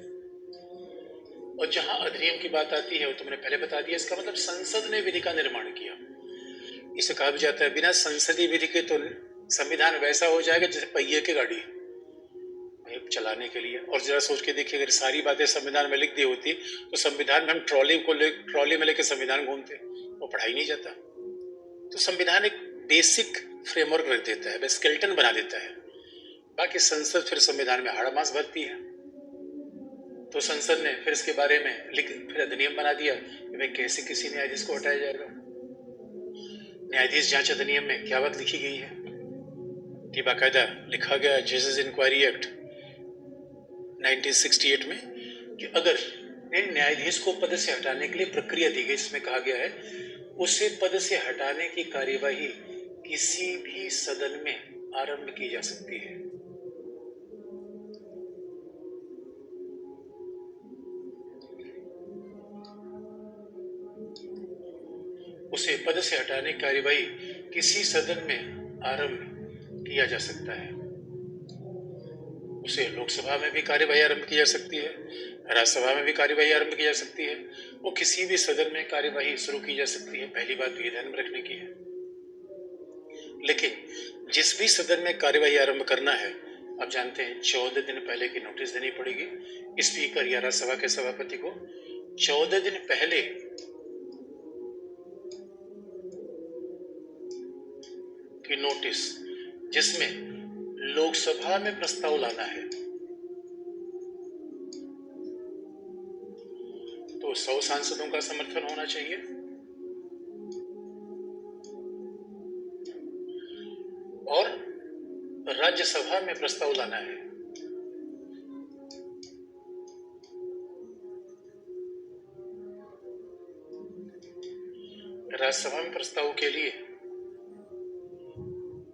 और जहां अधिनियम की बात आती है वो तो मैंने पहले बता दिया, इसका मतलब संसद ने विधि का निर्माण किया। इसे कहा भी जाता है बिना संसदीय विधि के तो संविधान वैसा हो जाएगा जैसे पहिए की गाड़ी चलाने के लिए। और जरा सोच के देखिए, अगर सारी बातें संविधान में लिख दी होती तो संविधान में हम ट्रॉली में लेके संविधान घूमते, वो पढ़ाई नहीं जाता। तो संविधान एक बेसिक फ्रेमवर्क रख देता है, स्केलेटन बना देता है, बाकी संसद फिर संविधान में हाड़ मास भरती है। तो संसद ने फिर इसके बारे में फिर अधिनियम बना दिया कि भाई कैसे किसी न्यायाधीश को हटाया जाएगा। न्यायाधीश जांच अधिनियम में क्या बात लिखी गई है कि बाकायदा लिखा गया जजेस इंक्वायरी एक्ट 1968 में कि अगर न्यायाधीश को पद से हटाने के लिए प्रक्रिया दी गई, इसमें कहा गया है उसे पद से हटाने की कार्यवाही किसी भी सदन में आरंभ की जा सकती है। उसे पद से हटाने की कार्यवाही किसी सदन में आरंभ किया जा सकता है। उसे लोकसभा में भी कार्यवाही आरंभ की जा सकती है, राज्यसभा में भी कार्यवाही आरंभ की जा सकती है, वो किसी भी सदन में कार्यवाही शुरू की जा सकती है। पहली बात तो ये ध्यान में रखने की है। लेकिन जिस भी सदन में कार्यवाही आरंभ करना है, आप जानते हैं 14 दिन पहले की नोटिस देनी पड़ेगी स्पीकर या राज्यसभा के सभापति को। 14 दिन पहले की नोटिस जिसमें लोकसभा में प्रस्ताव लाना है तो 100 सांसदों का समर्थन होना चाहिए, और राज्यसभा में प्रस्ताव लाना है राज्यसभा में प्रस्ताव के लिए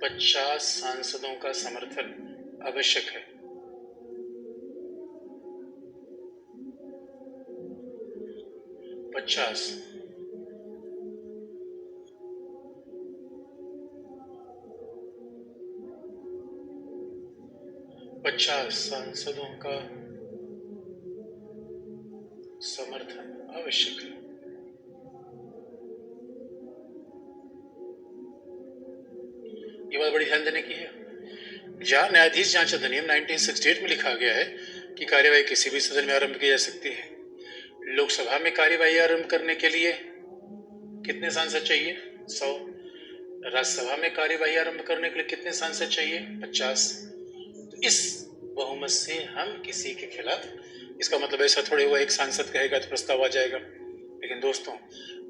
50 सांसदों का समर्थन आवश्यक है। पचास सांसदों का समर्थन आवश्यक है। ये बात बड़ी ध्यान देने की है। जहां न्यायाधीश जांच अधिनियम 1968 में लिखा गया है कि कार्यवाही किसी भी सदन में आरंभ की जा सकती है, लोकसभा में कार्यवाही आरंभ करने के लिए कितने सांसद चाहिए? 100। राज्यसभा में कार्यवाही आरंभ करने के लिए कितने सांसद चाहिए? 50। तो इस बहुमत से हम किसी के खिलाफ, इसका मतलब ऐसा थोड़े हुआ एक सांसद कहेगा तो प्रस्ताव आ जाएगा। लेकिन दोस्तों,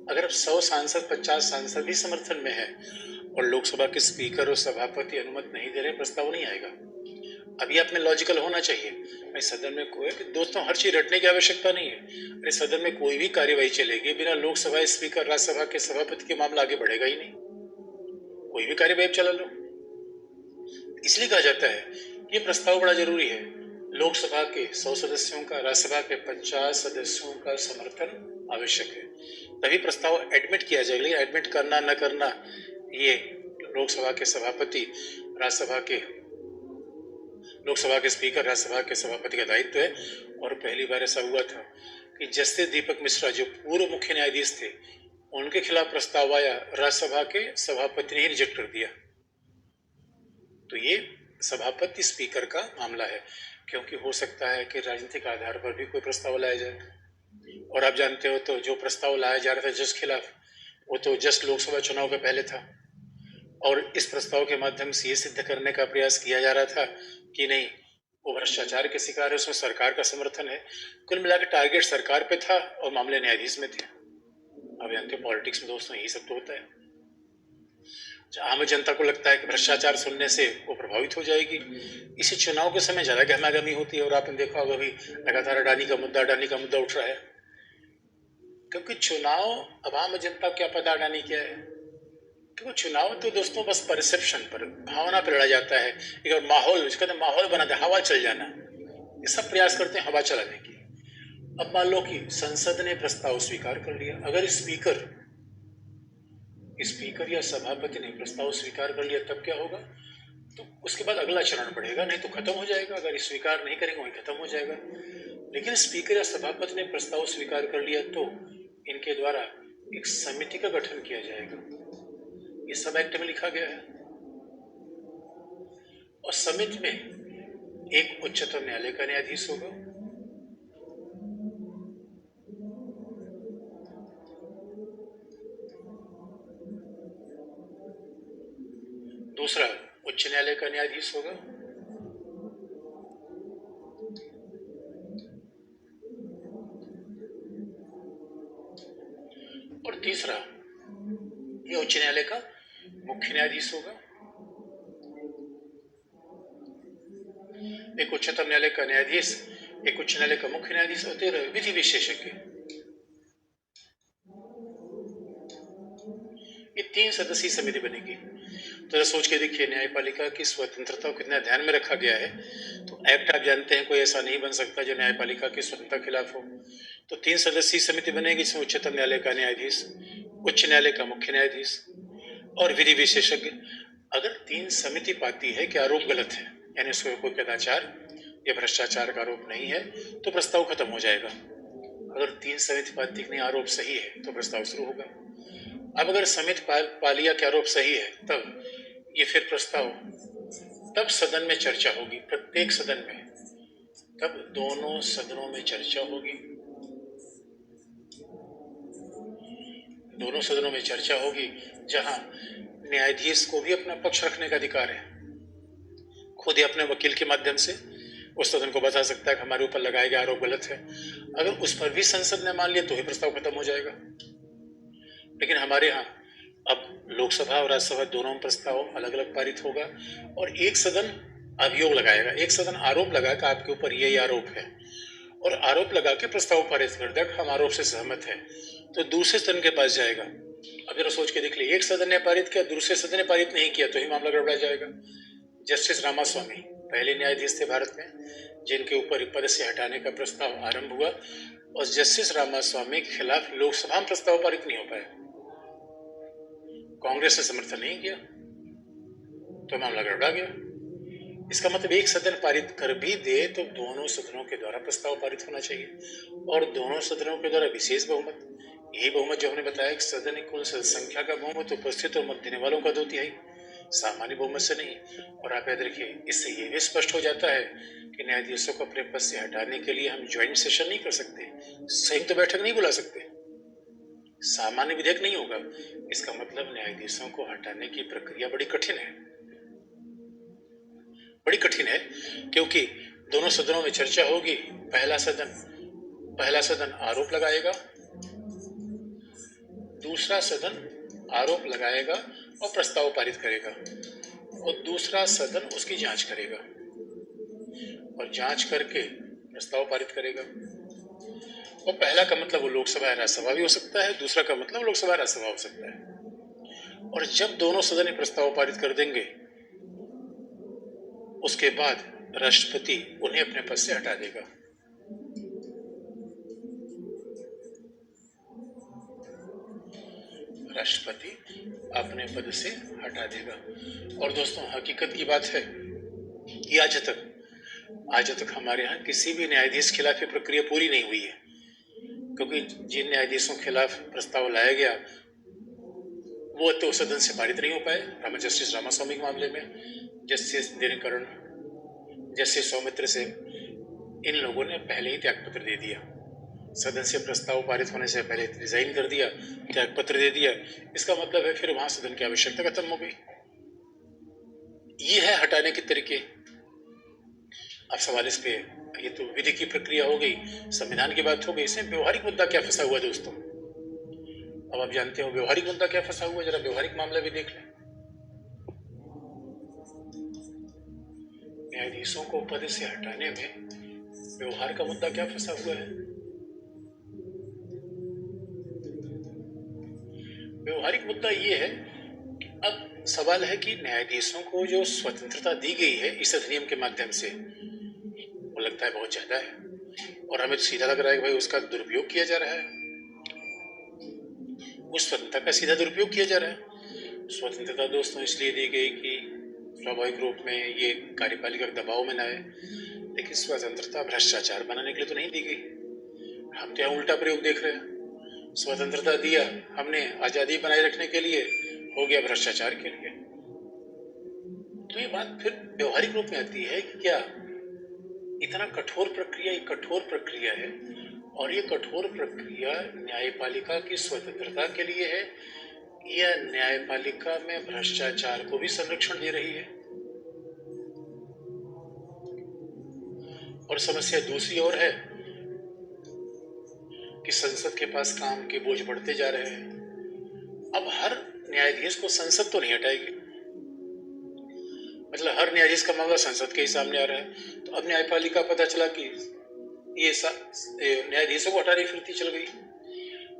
अगर 100 सांसद 50 सांसद भी समर्थन में है और लोकसभा के स्पीकर और सभापति अनुमति नहीं दे रहे, प्रस्ताव नहीं आएगा। अभी आप में लॉजिकल होना चाहिए। भाई सदन में कोई, दोस्तों हर चीज रटने की आवश्यकता नहीं है। अरे सदन में कोई भी कार्यवाही चलेगी, बिना लोकसभा स्पीकर राज्यसभा के सभापति के मामला आगे बढ़ेगा ही नहीं। कोई भी कार्यवाही चला लो। इसलिए कहा जाता है कि ये प्रस्ताव बड़ा जरूरी है। लोकसभा के 100 सदस्यों का, राज्यसभा के 50 सदस्यों का समर्थन आवश्यक है, तभी प्रस्ताव एडमिट किया जाएगा। लेकिन एडमिट करना न करना ये लोकसभा के सभापति, लोकसभा के स्पीकर, राज्यसभा के सभापति का दायित्व है। और पहली बार ऐसा हुआ था कि जस्टिस दीपक मिश्रा जो पूर्व मुख्य न्यायाधीश थे, उनके खिलाफ प्रस्ताव आया, राज्यसभा के सभापति ने रिजेक्ट कर दिया। तो ये सभापति स्पीकर का मामला है, क्योंकि हो सकता है कि राजनीतिक आधार पर भी कोई प्रस्ताव लाया जाए। और आप जानते हो तो जो प्रस्ताव लाया जा रहा था जज खिलाफ, वो तो जस्ट लोकसभा चुनाव के पहले था, और इस प्रस्ताव के माध्यम से ये सिद्ध करने का प्रयास किया जा रहा था कि नहीं, वो भ्रष्टाचार के शिकार है, उसमें सरकार का समर्थन है। कुल मिलाकर टारगेट सरकार पे था और मामले न्यायाधीश में थे। अब जानते हो पॉलिटिक्स में दोस्तों यही सब तो होता है। आम जनता को लगता है कि भ्रष्टाचार सुनने से वो प्रभावित हो जाएगी, इसी चुनाव के समय ज्यादा गहमागहमी होती है। और आपने देखा होगा अभी लगातार अडानी का मुद्दा उठ रहा है, क्योंकि चुनाव, अब आम जनता को क्या पता अडानी क्या है, क्योंकि चुनाव तो दोस्तों बस परसेप्शन पर, भावना पर लड़ा जाता है। एक माहौल, जिसका तो माहौल बनाता है, हवा चल जाना, ये सब प्रयास करते हैं हवा चलाने की। अब मान लो कि संसद ने प्रस्ताव स्वीकार कर लिया, अगर स्पीकर या सभापति ने प्रस्ताव स्वीकार कर लिया तब क्या होगा? तो उसके बाद अगला चरण बढ़ेगा, नहीं तो खत्म हो जाएगा। अगर स्वीकार नहीं करेंगे वही खत्म हो जाएगा। लेकिन स्पीकर या सभापति ने प्रस्ताव स्वीकार कर लिया तो इनके द्वारा एक समिति का गठन किया जाएगा। ये सब एक्ट में लिखा गया है। और समिति में एक उच्चतम न्यायालय का न्यायाधीश होगा, दूसरा उच्च न्यायालय का न्यायाधीश होगा, और तीसरा ये उच्च न्यायालय का मुख्य न्यायाधीश होगा। एक उच्चतम न्यायालय का न्यायाधीश, एक उच्च न्यायालय का मुख्य न्यायाधीश और 13 विधि विशेषज्ञ। ये 3 सदस्यीय समिति बनेगी। तो सोच के देखिए, न्यायपालिका की स्वतंत्रता को कितना ध्यान में रखा गया है। तो एक्ट आप जानते हैं कोई ऐसा नहीं बन सकता जो न्यायपालिका की स्वतंत्रता के खिलाफ हो। तो 3 सदस्यीय समिति बनेगी, इसमें उच्चतम न्यायालय का न्यायाधीश, उच्च न्यायालय का मुख्य न्यायाधीश और विधि विशेषज्ञ। अगर 3 समिति पाती है कि आरोप गलत है, यानी उसको कोई कदाचार या भ्रष्टाचार का आरोप नहीं है, तो प्रस्ताव खत्म हो जाएगा। अगर 3 समिति पाती है कि नहीं आरोप सही है, तो प्रस्ताव शुरू होगा। अब अगर समिति पा लिया कि आरोप सही है, तब ये फिर प्रस्ताव, तब सदन में चर्चा होगी, प्रत्येक सदन में, तब दोनों सदनों में चर्चा होगी, दोनों सदनों में चर्चा होगी, जहां न्यायाधीश को भी अपना पक्ष रखने का अधिकार है। खुद ही अपने वकील के माध्यम से उस सदन को बता सकता है कि हमारे ऊपर लगाया गया आरोप गलत है। अगर उस पर भी संसद ने मान लिया तो ही प्रस्ताव खत्म हो जाएगा। लेकिन हमारे यहाँ अब लोकसभा और राज्यसभा दोनों में प्रस्ताव अलग अलग पारित होगा, और एक सदन अभियोग लगाएगा, एक सदन आरोप लगाएगा आपके ऊपर ये आरोप है, और आरोप लगा के प्रस्ताव पारित कर देगा हम आरोप से सहमत हैं, तो दूसरे सदन के पास जाएगा। अब जरा सोच के देख लीजिए, एक सदन ने पारित किया, दूसरे सदन ने पारित नहीं किया, तो ही मामला गड़बड़ा जाएगा। जस्टिस रामास्वामी पहले न्यायाधीश थे भारत में, जिनके ऊपर पद से हटाने का प्रस्ताव आरंभ हुआ, और जस्टिस रामास्वामी के खिलाफ लोकसभा में प्रस्ताव पारित नहीं हो पाया, कांग्रेस ने समर्थन नहीं किया, तो मामला गड़बड़ा गया। इसका मतलब एक सदन पारित कर भी दे तो दोनों सदनों के द्वारा प्रस्ताव पारित होना चाहिए, और दोनों सदनों के द्वारा विशेष बहुमत। यही बहुमत जो हमने बताया कि सदन की कुल संख्या का बहुमत उपस्थित और मत देने वालों का 2/3, सामान्य बहुमत से नहीं। और आप याद रखिए, इससे ये भी स्पष्ट हो जाता है कि न्यायाधीशों को अपने पद से हटाने के लिए हम ज्वाइंट सेशन नहीं कर सकते, संयुक्त बैठक नहीं बुला सकते, सामान्य विधेयक नहीं होगा। इसका मतलब न्यायाधीशों को हटाने की प्रक्रिया बड़ी कठिन है, बड़ी कठिन है, क्योंकि दोनों सदनों में चर्चा होगी। पहला सदन आरोप लगाएगा, दूसरा सदन आरोप लगाएगा और प्रस्ताव पारित करेगा, और दूसरा सदन उसकी जांच करेगा और जांच करके प्रस्ताव पारित करेगा। और पहला का मतलब वो लोकसभा या राज्यसभा भी हो सकता है, दूसरा का मतलब लोकसभा राज्यसभा हो सकता है। और जब दोनों सदन ये प्रस्ताव पारित कर देंगे, उसके बाद राष्ट्रपति उन्हें अपने पद से हटा देगा। राष्ट्रपति अपने पद से हटा देगा। और दोस्तों, हकीकत की बात है कि आज तक हमारे यहाँ किसी भी न्यायाधीश के खिलाफ ये प्रक्रिया पूरी नहीं हुई है, क्योंकि जिन न्यायाधीशों के खिलाफ प्रस्ताव लाया गया वो तो सदन से पारित नहीं हो पाए। जस्टिस रामास्वामी के मामले में जस्टिस दिनकरण, जस्टिस सौमित्र से, इन लोगों ने पहले ही त्यागपत्र दे दिया, सदन से प्रस्ताव पारित होने से पहले रिजाइन कर दिया, त्यागपत्र दे दिया। इसका मतलब है फिर वहां सदन की आवश्यकता खत्म हो गई। ये है हटाने के तरीके। अब सवाल इस पे, ये तो विधि की प्रक्रिया हो गई, संविधान की बात हो गई, इसमें व्यवहारिक मुद्दा क्या फंसा हुआ दोस्तों? अब आप जानते हो व्यवहारिक मुद्दा क्या फंसा हुआ, जरा व्यवहारिक मामला भी देख लें। न्यायाधीशों को पद से हटाने में व्यवहार का मुद्दा क्या फंसा हुआ है? व्यवहारिक मुद्दा ये है, अब सवाल है कि न्यायाधीशों को जो स्वतंत्रता दी गई है इस अधिनियम के माध्यम से, वो लगता है बहुत ज्यादा है, और हमें तो सीधा लग रहा है कि भाई उसका दुरुपयोग किया जा रहा है, उस स्वतंत्रता का सीधा दुरुपयोग किया जा रहा है। स्वतंत्रता दोस्तों इसलिए दी गई कि स्वाभाविक रूप में ये कार्यपालिका के दबाव में न आए, लेकिन स्वतंत्रता भ्रष्टाचार बनाने के लिए तो नहीं दी गई। हम तो यहाँ उल्टा प्रयोग देख रहे हैं। स्वतंत्रता दिया हमने आजादी बनाए रखने के लिए, हो गया भ्रष्टाचार के लिए। तो ये बात फिर व्यवहारिक रूप में आती है कि क्या इतना कठोर प्रक्रिया एक कठोर प्रक्रिया है, और ये कठोर प्रक्रिया न्यायपालिका की स्वतंत्रता के लिए है या न्यायपालिका में भ्रष्टाचार को भी संरक्षण दे रही है। और समस्या दूसरी ओर है कि संसद के पास काम के बोझ बढ़ते जा रहे हैं। अब हर न्यायाधीश को संसद तो नहीं हटाएगी, मतलब हर न्यायाधीश का मामला संसद के ही सामने आ रहा है, तो अब न्यायपालिका पता चला कि ये न्यायाधीशों को हटाने फिरती चल गई।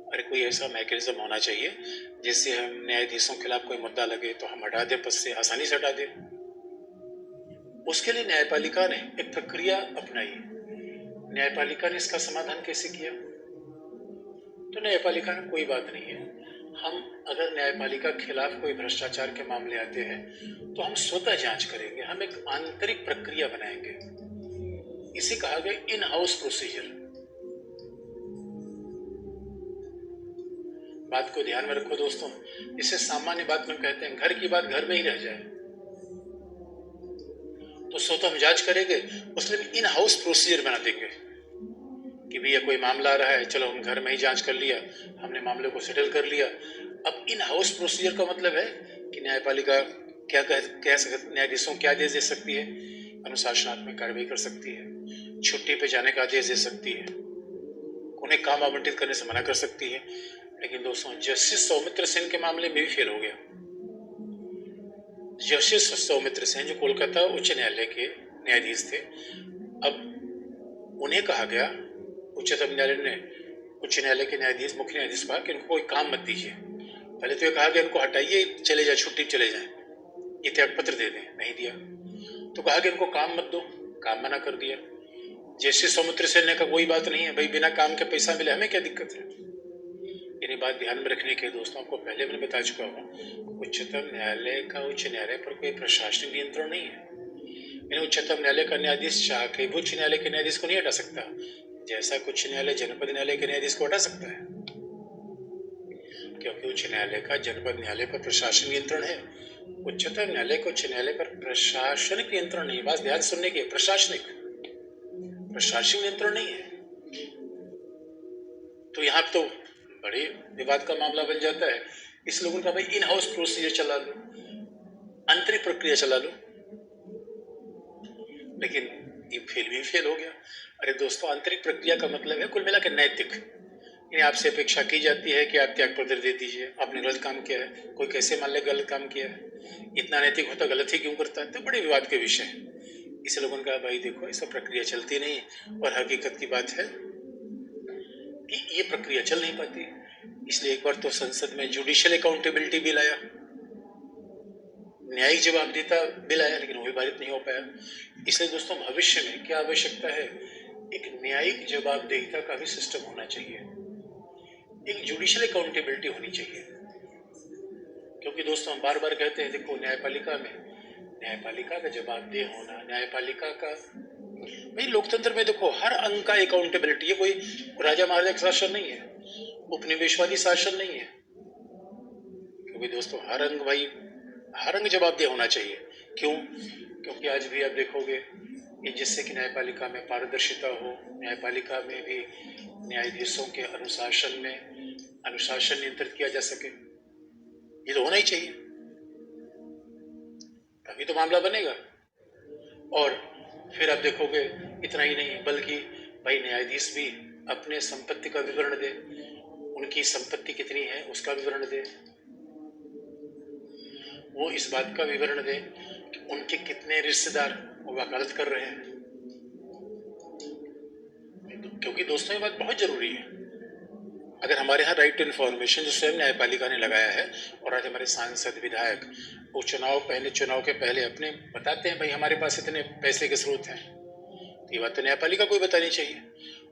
अरे कोई ऐसा मैकेनिज्म होना चाहिए जिससे हम न्यायाधीशों के खिलाफ कोई मुद्दा लगे तो हम हटा दें, पद से आसानी से हटा दें। उसके लिए न्यायपालिका ने एक प्रक्रिया अपनाई। न्यायपालिका ने इसका समाधान कैसे किया? तो न्यायपालिका में कोई बात नहीं है, हम अगर न्यायपालिका के खिलाफ कोई भ्रष्टाचार के मामले आते हैं तो हम स्वतः जांच करेंगे, हम एक आंतरिक प्रक्रिया बनाएंगे। इसे कहा गया इन हाउस प्रोसीजर। बात को ध्यान में रखो दोस्तों, इसे सामान्य बात में कहते हैं घर की बात घर में ही रह जाए। तो स्वतः हम जांच करेंगे, उसमें भी इन हाउस प्रोसीजर बना देंगे कि भैया कोई मामला आ रहा है, चलो हम घर में ही जांच कर लिया, हमने मामले को सेटल कर लिया। अब इन हाउस प्रोसीजर का मतलब है कि न्यायपालिका क्या कह सकती, न्यायाधीशों क्या आदेश दे सकती है, अनुशासनात्मक कार्रवाई कर सकती है, छुट्टी पे जाने का आदेश दे सकती है, उन्हें काम आवंटित करने से मना कर सकती है। लेकिन दोस्तों जस्टिस सौमित्र सेन के मामले में भी फेल हो गया। जस्टिस सौमित्र सेन जो कोलकाता उच्च न्यायालय के न्यायाधीश थे, अब उन्हें कहा गया, उच्चतम न्यायालय ने उच्च न्यायालय के न्यायाधीश मुख्य न्यायाधीश कहा कि इनको कोई काम मत दीजिए। पहले तो ये कहा गया इनको हटाइए, चले जाए, छुट्टी चले जाए, ये त्याग पत्र दे दें, नहीं दिया। तो कहा कि इनको काम मत दो, काम मना कर दिया। जस्टिस सौमित्र सेन ने कहा कोई बात नहीं है भाई, बिना काम के पैसा मिले हमें क्या दिक्कत है। यानी बात ध्यान में रखने के दोस्तों, आपको पहले मैंने बता चुका हूँ, उच्चतम न्यायालय का उच्च न्यायालय पर कोई प्रशासनिक नियंत्रण नहीं है। यानी उच्चतम न्यायालय का न्यायाधीश चाह के उच्च न्यायालय के न्यायाधीश को नहीं हटा सकता, जैसा कि उच्च न्यायालय जनपद न्यायालय के न्यायाधीश को हटा सकता है, क्योंकि उच्च न्यायालय का जनपद न्यायालय पर प्रशासन नियंत्रण है। उच्चतम न्यायालय को उच्च न्यायालय पर प्रशासनिक नियंत्रण नहीं है। बात ध्यान सुनने की, प्रशासनिक नियंत्रण नहीं है। तो यहाँ तो बड़े विवाद का मामला बन जाता है। इस लोगों का भाई इन हाउस प्रोसीजर चला लो, आंतरिक प्रक्रिया चला लो, लेकिन ये फेल हो गया। अरे दोस्तों आंतरिक प्रक्रिया का मतलब है कुल मिलाकर नैतिक। आपसे अपेक्षा की जाती है कि आप त्याग पत्र दे दीजिए, आपने गलत काम किया है। कोई कैसे मान ले गलत काम किया है? इतना नैतिक होता गलत ही क्यों करता है? तो बड़े विवाद के विषय है। इसे लोगों ने कहा भाई देखो ये सब प्रक्रिया चलती नहीं, और हकीकत की बात है कि ये प्रक्रिया चल नहीं पाती। इसलिए एक बार तो संसद में जुडिशियल अकाउंटेबिलिटी बिल आया, न्यायिक जवाबदेहिता बिल आया, लेकिन वो भी पारित नहीं हो पाया। इसलिए दोस्तों भविष्य में क्या आवश्यकता है, एक न्यायिक जवाबदेहिता का भी सिस्टम होना चाहिए, एक जुडिशियल अकाउंटेबिलिटी होनी चाहिए। क्योंकि दोस्तों हम बार बार कहते हैं देखो न्यायपालिका का जवाबदेह होना, न्यायपालिका का भाई लोकतंत्र में देखो हर अंग का अकाउंटेबिलिटी है। कोई राजा महाराजा का शासन नहीं है, उपनिवेशवादी शासन नहीं है। क्योंकि दोस्तों हर अंग जवाबदेह होना चाहिए। क्यों? क्योंकि आज भी आप देखोगे कि जिससे कि न्यायपालिका में पारदर्शिता हो, न्यायपालिका में भी न्यायाधीशों के अनुशासन नियंत्रित किया जा सके, ये तो होना ही चाहिए, तभी तो मामला बनेगा। और फिर आप देखोगे इतना ही नहीं बल्कि भाई न्यायाधीश भी अपने संपत्ति का विवरण दे, उनकी संपत्ति कितनी है उसका विवरण दे, वो इस बात का विवरण दे कि उनके कितने रिश्तेदार वो वकालत कर रहे हैं। क्योंकि दोस्तों ये बात बहुत जरूरी है। अगर हमारे यहाँ राइट टू इन्फॉर्मेशन जो स्वयं न्यायपालिका ने लगाया है, और आज हमारे सांसद विधायक वो चुनाव के पहले अपने बताते हैं भाई हमारे पास इतने पैसे के स्रोत हैं, तो ये बात तो न्यायपालिका को भी बतानी चाहिए।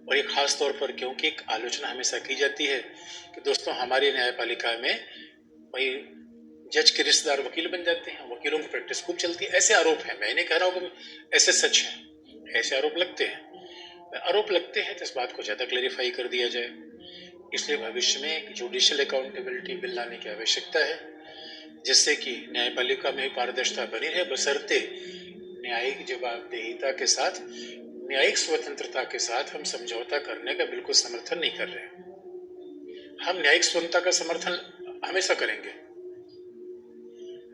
और ये खास तौर पर क्योंकि एक आलोचना हमेशा की जाती है कि दोस्तों हमारी न्यायपालिका में भाई जज के रिश्तेदार वकील बन जाते हैं, वकीलों की प्रैक्टिस खूब चलती है। ऐसे आरोप है, मैं नहीं कह रहा हूँ कि ऐसे सच है, ऐसे आरोप लगते हैं तो इस बात को ज्यादा क्लेरिफाई कर दिया जाए। इसलिए भविष्य में जुडिशियल अकाउंटेबिलिटी बिल लाने की आवश्यकता है। जिससे कि न्यायपालिका में पारदर्शिता बनी रहे, बशर्ते न्यायिक जवाबदेहिता के साथ, न्यायिक स्वतंत्रता के साथ हम समझौता करने का बिल्कुल समर्थन नहीं कर रहे हैं। हम न्यायिक स्वतंत्रता का समर्थन हमेशा करेंगे,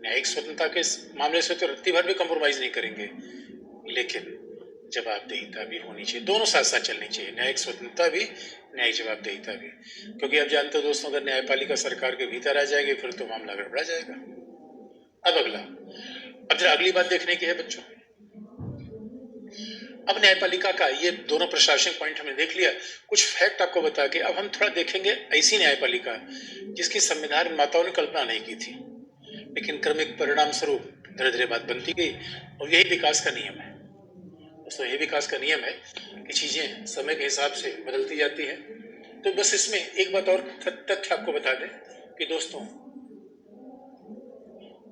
न्यायिक स्वतंत्रता के मामले से तो रत्ती भर भी कंप्रोमाइज नहीं करेंगे, लेकिन जवाबदेहिता भी होनी चाहिए, दोनों साथ साथ चलनी चाहिए, न्यायिक स्वतंत्रता भी, न्यायिक जवाबदेहिता भी। क्योंकि आप जानते हो दोस्तों, अगर न्यायपालिका सरकार के भीतर आ जाएगी फिर तो मामला गड़बड़ा जाएगा। अब अगला, अब जरा अगली बात देखने की है बच्चों। अब न्यायपालिका का ये दोनों प्रशासनिक पॉइंट हमने देख लिया, कुछ फैक्ट आपको बता के अब हम थोड़ा देखेंगे ऐसी न्यायपालिका जिसकी संविधान निर्माताओं ने कल्पना नहीं की थी, लेकिन क्रमिक परिणाम स्वरूप धीरे धीरे बात बनती गई, और यही विकास का नियम है दोस्तों। यही विकास का नियम है कि चीजें समय के हिसाब से बदलती जाती हैं। तो बस इसमें एक बात और तथ्य आपको बता दें कि दोस्तों,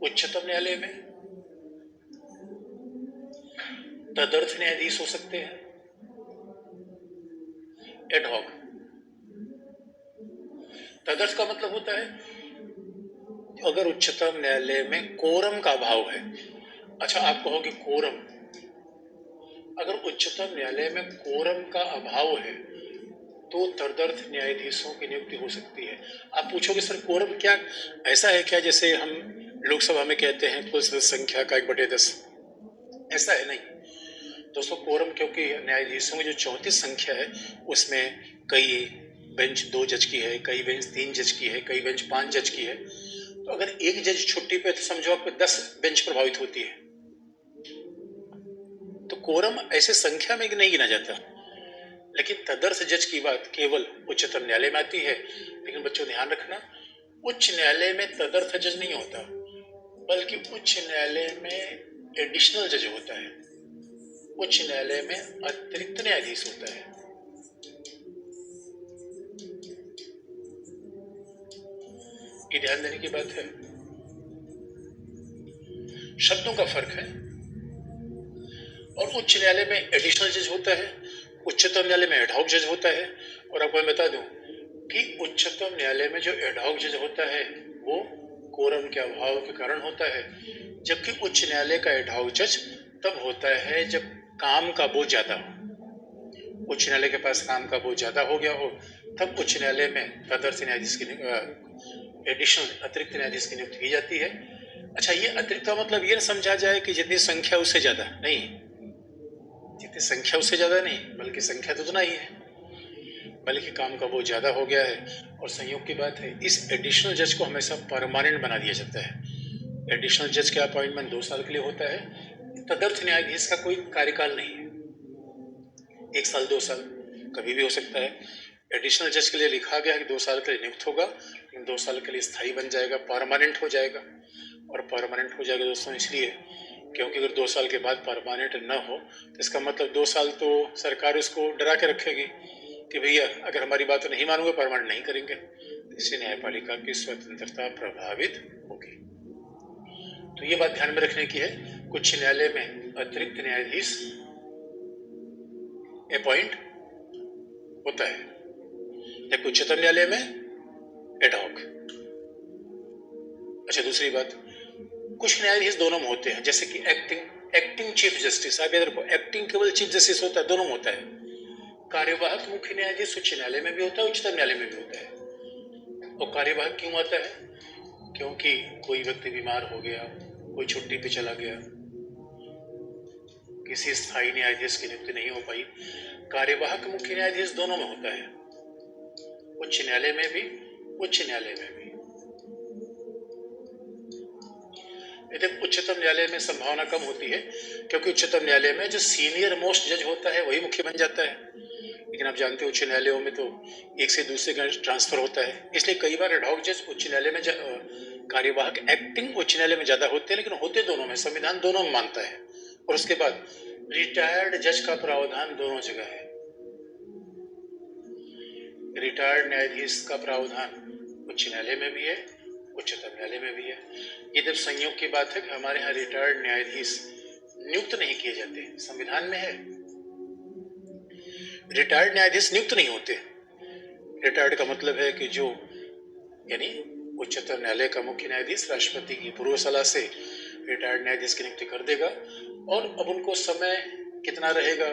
उच्चतम न्यायालय में तदर्थ न्यायाधीश हो सकते हैं, एडहॉक। तदर्थ का मतलब होता है अगर उच्चतम न्यायालय में कोरम का अभाव है। अच्छा, आप कहोगे कोरम, अगर उच्चतम न्यायालय में कोरम का अभाव है तो तदर्थ न्यायाधीशों की नियुक्ति हो सकती है। आप पूछोगे सर कोरम क्या ऐसा है क्या जैसे हम लोकसभा में कहते हैं कुल सदस्य संख्या का 1/10? ऐसा है नहीं दोस्तों। कोरम क्योंकि न्यायाधीशों की जो 34 संख्या है उसमें कई बेंच 2 जज की है, कई बेंच 3 जज की है, कई बेंच 5 जज की है, तो अगर एक जज छुट्टी पे तो समझो आपको 10 बेंच प्रभावित होती है। तो कोरम ऐसे संख्या में नहीं गिना जाता, लेकिन तदर्थ जज की बात केवल उच्चतम न्यायालय में आती है। लेकिन बच्चों ध्यान रखना, उच्च न्यायालय में तदर्थ जज नहीं होता, बल्कि उच्च न्यायालय में एडिशनल जज होता है, उच्च न्यायालय में अतिरिक्त न्यायाधीश होता है। ये ध्यान देने की बात है, शब्दों का फर्क है। और उच्च न्यायालय में एडिशनल जज होता है, उच्चतम न्यायालय में एडहॉक जज होता है। और आपको मैं बता दूं कि उच्चतम न्यायालय में जो एडहॉक जज होता है वो कोरम के अभाव के कारण होता है, जबकि उच्च न्यायालय का एडहॉक जज तब होता है जब काम का बोझ ज्यादा हो, उच्च न्यायालय के पास काम का बोझ ज्यादा हो गया हो, तब उच्च न्यायालय में तदर्थ न्यायाधीश की एडिशनल अतिरिक्त न्यायाधीश की नियुक्ति की जाती है। अच्छा, ये अतिरिक्त का मतलब ये न समझा जाए कि जितनी संख्या उससे ज्यादा नहीं, जितनी संख्या उससे ज्यादा नहीं, बल्कि संख्या तो उतना ही है, बल्कि काम का बोझ ज्यादा हो गया है। और संयोग की बात है, इस एडिशनल जज को हमेशा परमानेंट बना दिया जाता है। एडिशनल जज का अपॉइंटमेंट 2 साल के लिए होता है। तदर्थ न्यायाधीश का कोई कार्यकाल नहीं है, 1 साल 2 साल कभी भी हो सकता है। एडिशनल जज के लिए लिखा गया है कि 2 साल के लिए नियुक्त होगा, लेकिन 2 साल के लिए स्थायी बन जाएगा, परमानेंट हो जाएगा। और परमानेंट हो जाएगा दोस्तों इसलिए क्योंकि अगर 2 साल के बाद परमानेंट न हो तो इसका मतलब 2 साल तो सरकार उसको डरा के रखेगी कि भैया अगर हमारी बात नहीं मानोगे परमानेंट नहीं करेंगे, इससे न्यायपालिका की स्वतंत्रता प्रभावित होगी। तो ये बात ध्यान में रखने की है, कुछ न्यायालय में अतिरिक्त न्यायाधीश अपॉइंट होता है, जबकि उच्चतम न्यायालय में एडहॉक। अच्छा, दूसरी बात, कुछ न्यायाधीश दोनों में होते हैं, जैसे कि एक्टिंग चीफ जस्टिस। आप याद रखो, एक्टिंग केवल चीफ जस्टिस होता है, दोनों में होता है। कार्यवाहक मुख्य न्यायाधीश उच्च न्यायालय में भी होता है, उच्चतम न्यायालय में भी होता है। और कार्यवाहक क्यों आता है? क्योंकि कोई व्यक्ति बीमार हो गया, कोई छुट्टी पे चला गया, किसी स्थायी न्यायाधीश की नियुक्ति नहीं हो पाई। कार्यवाहक मुख्य न्यायाधीश दोनों में होता है, उच्च न्यायालय में भी, उच्च न्यायालय में भी। लेकिन उच्चतम न्यायालय में संभावना कम होती है, क्योंकि उच्चतम न्यायालय में जो सीनियर मोस्ट जज होता है वही मुख्य बन जाता है। लेकिन आप जानते हो उच्च न्यायालयों में तो एक से दूसरे का ट्रांसफर होता है, इसलिए कई बार एडहॉक जज उच्च न्यायालय में कार्यवाहक एक्टिंग उच्च न्यायालय में ज्यादा होते हैं, लेकिन होते दोनों में, संविधान दोनों में मानता है। और उसके बाद रिटायर्ड जज का प्रावधान दोनों जगह है। रिटायर्ड न्यायाधीश का प्रावधान उच्च न्यायालय में भी है, उच्चतम न्यायालय में भी है। ये जब संयोग की बात है कि हमारे यहाँ रिटायर्ड न्यायाधीश नियुक्त नहीं किए जाते, संविधान में है रिटायर्ड न्यायाधीश नियुक्त नहीं होते। रिटायर्ड का मतलब है कि जो यानी उच्चतम न्यायालय का मुख्य न्यायाधीश राष्ट्रपति की पूर्व सलाह से रिटायर्ड न्यायाधीश की नियुक्ति कर देगा, और अब उनको समय कितना रहेगा,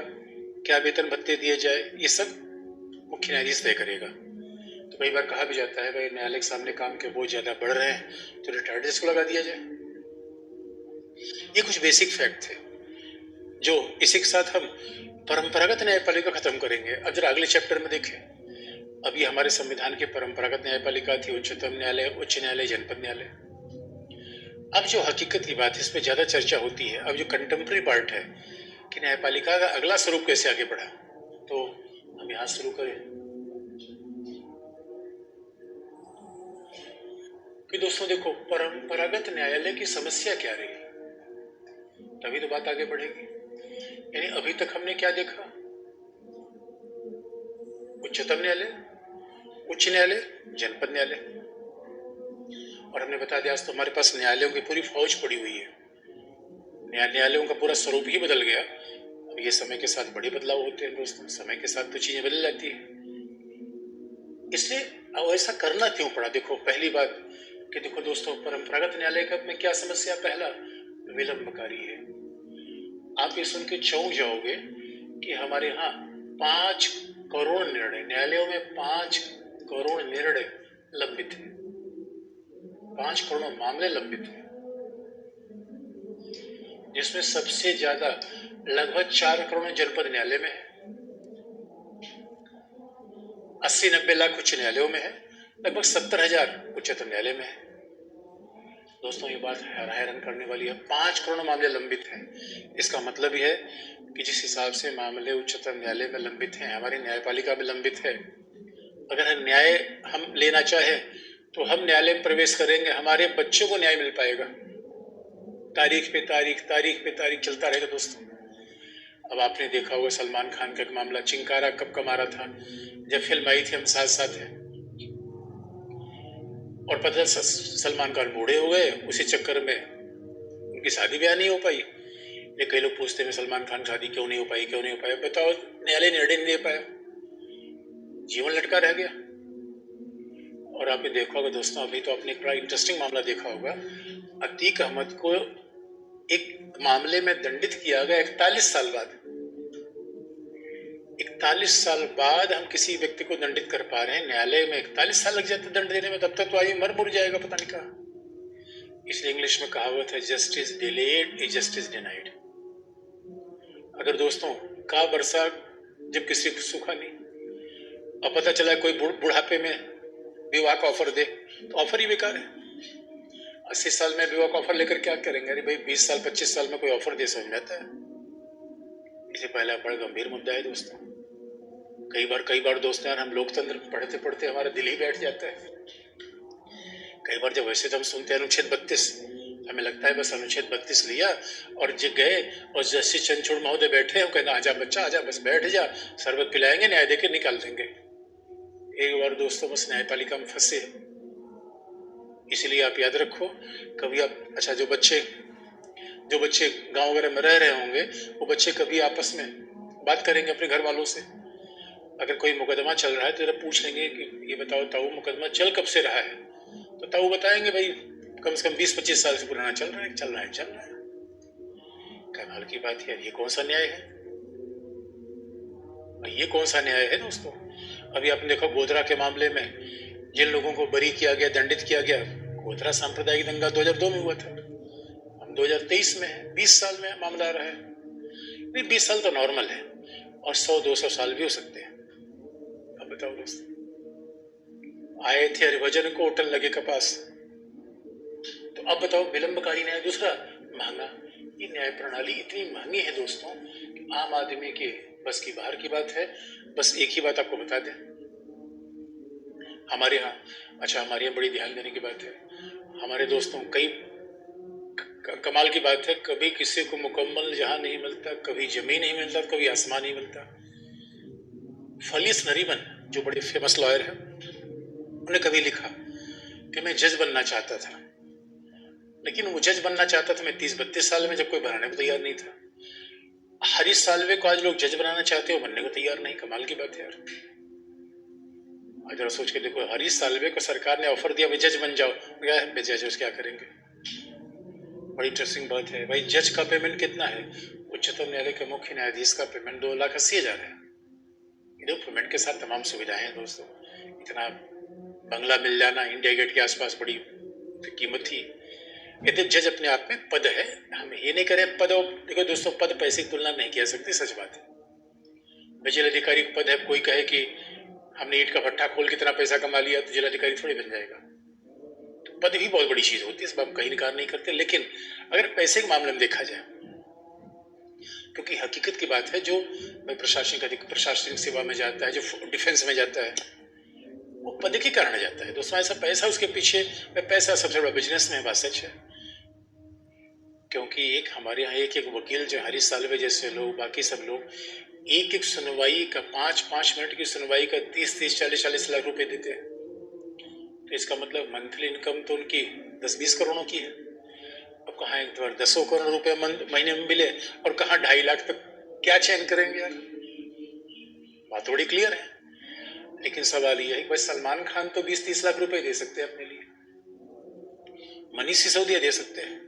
क्या वेतन भत्ते दिए जाए, ये सब मुख्य न्यायाधीश तय करेगा। तो कई बार कहा भी जाता है भाई न्यायालय के सामने काम के बोझ ज्यादा बढ़ रहे हैं तो रिटायर्ड जज को लगा दिया जाए। ये कुछ बेसिक फैक्ट थे जो इसी के साथ हम परंपरागत न्यायपालिका खत्म करेंगे। अब जरा अगले चैप्टर में देखें। अभी हमारे संविधान की परंपरागत न्यायपालिका थी उच्चतम न्यायालय, उच्च न्यायालय, जनपद न्यायालय। अब जो हकीकत की बात है इस पर ज्यादा चर्चा होती है। अब जो कंटेम्प्रेरी पार्ट है कि न्यायपालिका का अगला स्वरूप कैसे आगे बढ़ा, तो हम यहां शुरू करें कि दोस्तों देखो परंपरागत न्यायालय की समस्या क्या रही, तभी तो बात आगे बढ़ेगी। यानी अभी तक हमने क्या देखा, उच्चतम न्यायालय, उच्च न्यायालय, जनपद न्यायालय, और हमने बता दिया आज तो हमारे पास न्यायालयों की पूरी फौज पड़ी हुई है। न्यायालयों का पूरा स्वरूप ही बदल गया। अब ये समय के साथ बड़े बदलाव होते हैं दोस्तों, समय के साथ तो चीजें बदल जाती है। इसलिए अब ऐसा करना क्यों पड़ा? देखो पहली बात कि देखो दोस्तों परंपरागत न्यायालय का में क्या समस्या, पहला विलंबकारी है। आप ये सुन के चौंक जाओगे कि हमारे यहाँ 5 करोड़ निर्णय, न्यायालयों में 5 करोड़ निर्णय लंबित है, 5 करोड़ मामले लंबित है, जिसमें सबसे ज्यादा लगभग 4 करोड़ जनपद न्यायालय में है, 80-90 लाख उच्च न्यायालयों में है, लगभग 70,000 उच्चतम न्यायालय में है। दोस्तों ये बात हैरान करने वाली है, 5 करोड़ मामले लंबित हैं। इसका मतलब यह है कि जिस हिसाब से मामले उच्चतम न्यायालय में लंबित हैं, हमारी न्यायपालिका में लंबित है। अगर न्याय हम लेना चाहे तो हम न्यायालय में प्रवेश करेंगे, हमारे बच्चों को न्याय मिल पाएगा, तारीख पे तारीख, तारीख पे तारीख चलता रहेगा दोस्तों। अब आपने देखा होगा सलमान खान का एक मामला, चिंकारा कब का मारा था, जब फिल्म आई थी हम साथ साथ हैं, और पता सलमान खान बूढ़े हो गए, उसी चक्कर में उनकी शादी ब्याह नहीं हो पाई। ये कई लोग पूछते हैं सलमान खान शादी क्यों नहीं हो पाई, क्यों नहीं हो पाया? बताओ, न्यायालय निर्णय नहीं दे पाया, जीवन लटका रह गया। और आपने देखा होगा दोस्तों, अभी तो आपने एक बड़ा इंटरेस्टिंग मामला देखा होगा, अतीक अहमद को एक मामले में दंडित किया गया 41 साल बाद। 41 साल बाद हम किसी व्यक्ति को दंडित कर पा रहे हैं, न्यायालय में 41 साल लग जाते दंड देने में, तब तक तो आदमी मर मुर जाएगा पता नहीं कहा। इसलिए इंग्लिश में कहावत है, justice delayed is justice denied. अगर दोस्तों का बरसा जब किसी को सूखा नहीं, अब पता चला कोई बुढ़ापे में विवाह का ऑफर दे तो ऑफर ही बेकार है। 80 साल में विवाह का ऑफर लेकर क्या करेंगे? अरे भाई 20 साल 25 साल में कोई ऑफर दे समझ में आता है? इसे पहला बड़ा गंभीर मुद्दा है दोस्तों। कई बार दोस्तों यार, हम लोकतंत्र पढ़ते पढ़ते हमारा दिल ही बैठ जाता है। कई बार जब वैसे तो हम सुनते हैं अनुच्छेद 32, हमें लगता है बस अनुच्छेद 32 लिया और जो गए और जस्टिस चंद्रचूड़ महोदय बैठे हैं, कहना आजा बच्चा आजा, बस बैठ जा, शरबत पिलाएंगे, न्याय देके निकाल देंगे। एक बार दोस्तों बस न्यायपालिका में फंसे। इसलिए आप याद रखो, कभी आप अच्छा जो बच्चे गांव वगैरह में रह रहे होंगे, वो बच्चे कभी आपस में बात करेंगे अपने घर वालों से। अगर कोई मुकदमा चल रहा है तो जरा पूछ लेंगे कि ये बताओ ताऊ मुकदमा चल कब से रहा है, तो ताऊ बताएंगे भाई कम से कम 20-25 साल से पुराना चल रहा है। कमाल की बात है, ये कौन सा न्याय है? ये कौन सा न्याय है दोस्तों? अभी आपने देखा गोधरा के मामले में जिन लोगों को बरी किया गया, दंडित किया गया, गोधरा सांप्रदायिक दंगा 2002 में हुआ था, हम 2023 में है, 20 साल में मामला आ रहा है। नहीं 20 साल तो नॉर्मल है, और 100-200 साल भी हो सकते हैं। अब बताओ दोस्तों, आए थे हरिभजन को होटल लगे कपास, तो अब बताओ विलंबकारी न्याय। दूसरा महंगा, ये न्याय प्रणाली इतनी महंगी है दोस्तों, आम आदमी के बस की बाहर की बात है। बस एक ही बात आपको बता दें, हमारे यहाँ बड़ी ध्यान देने की बात है। हमारे दोस्तों कई कमाल की बात है, कभी किसी को मुकम्मल जहां नहीं मिलता, कभी जमीन नहीं मिलता, कभी आसमान नहीं मिलता। फलिस नरीमन जो बड़े फेमस लॉयर हैं, उन्होंने कभी लिखा कि मैं जज बनना चाहता था, लेकिन वो जज बनना चाहता था मैं 30-32 साल में, जब कोई बनाने को तैयार नहीं था। हरीश साल्वे को आज लोग जज बनाना चाहते हो, बनने को तैयार नहीं। कमाल की बात है यार। जरा सोच के देखो, हरीश साल्वे को सरकार ने ऑफर दिया, भाई जज बन जाओ, क्या है जज क्या करेंगे? बड़ी इंटरेस्टिंग बात है भाई। जज का पेमेंट कितना है? उच्चतम न्यायालय के मुख्य न्यायाधीश का पेमेंट 2,80,000 है। पेमेंट के साथ तमाम सुविधाएं हैं दोस्तों। इतना बंगला मिल जाना इंडिया गेट के आसपास बड़ी कीमत थी। यदि जज अपने आप में पद है, हम ये नहीं करें पद। देखो दोस्तों, पद पैसे की तुलना नहीं किया सकती, सच बात है। जिलाधिकारी का पद है, कोई कहे कि हमने ईंट का भट्ठा खोल के इतना पैसा कमा लिया, तो जिलाधिकारी थोड़ी बन जाएगा। तो पद भी बहुत बड़ी चीज होती है, इस बात हम कहीं इनकार नहीं करते। लेकिन अगर पैसे के मामले में देखा जाए, क्योंकि हकीकत की बात है, जो प्रशासनिक सेवा में जाता है, जो डिफेंस में जाता है, वो पद के कारण जाता है दोस्तों। ऐसा पैसा उसके पीछे, पैसा सबसे बड़ा बिजनेस में बात सच है। क्योंकि एक हमारे यहाँ एक वकील जो हरीश साल्वे जैसे लोग, बाकी सब लोग एक सुनवाई का 5-5 मिनट की सुनवाई का 30-30, 40-40 लाख रुपए देते हैं। तो इसका मतलब मंथली इनकम तो उनकी 10-20 करोड़ों की है। अब कहाँ एक बार 10 करोड़ रुपए महीने में मिले, और कहाँ 2.5 लाख तक क्या चयन करेंगे यार? बात थोड़ी क्लियर है। लेकिन सवाल यह है, भाई सलमान खान तो 20-30 लाख रुपए दे सकते हैं अपने लिए, मनीष सिसोदिया दे सकते हैं,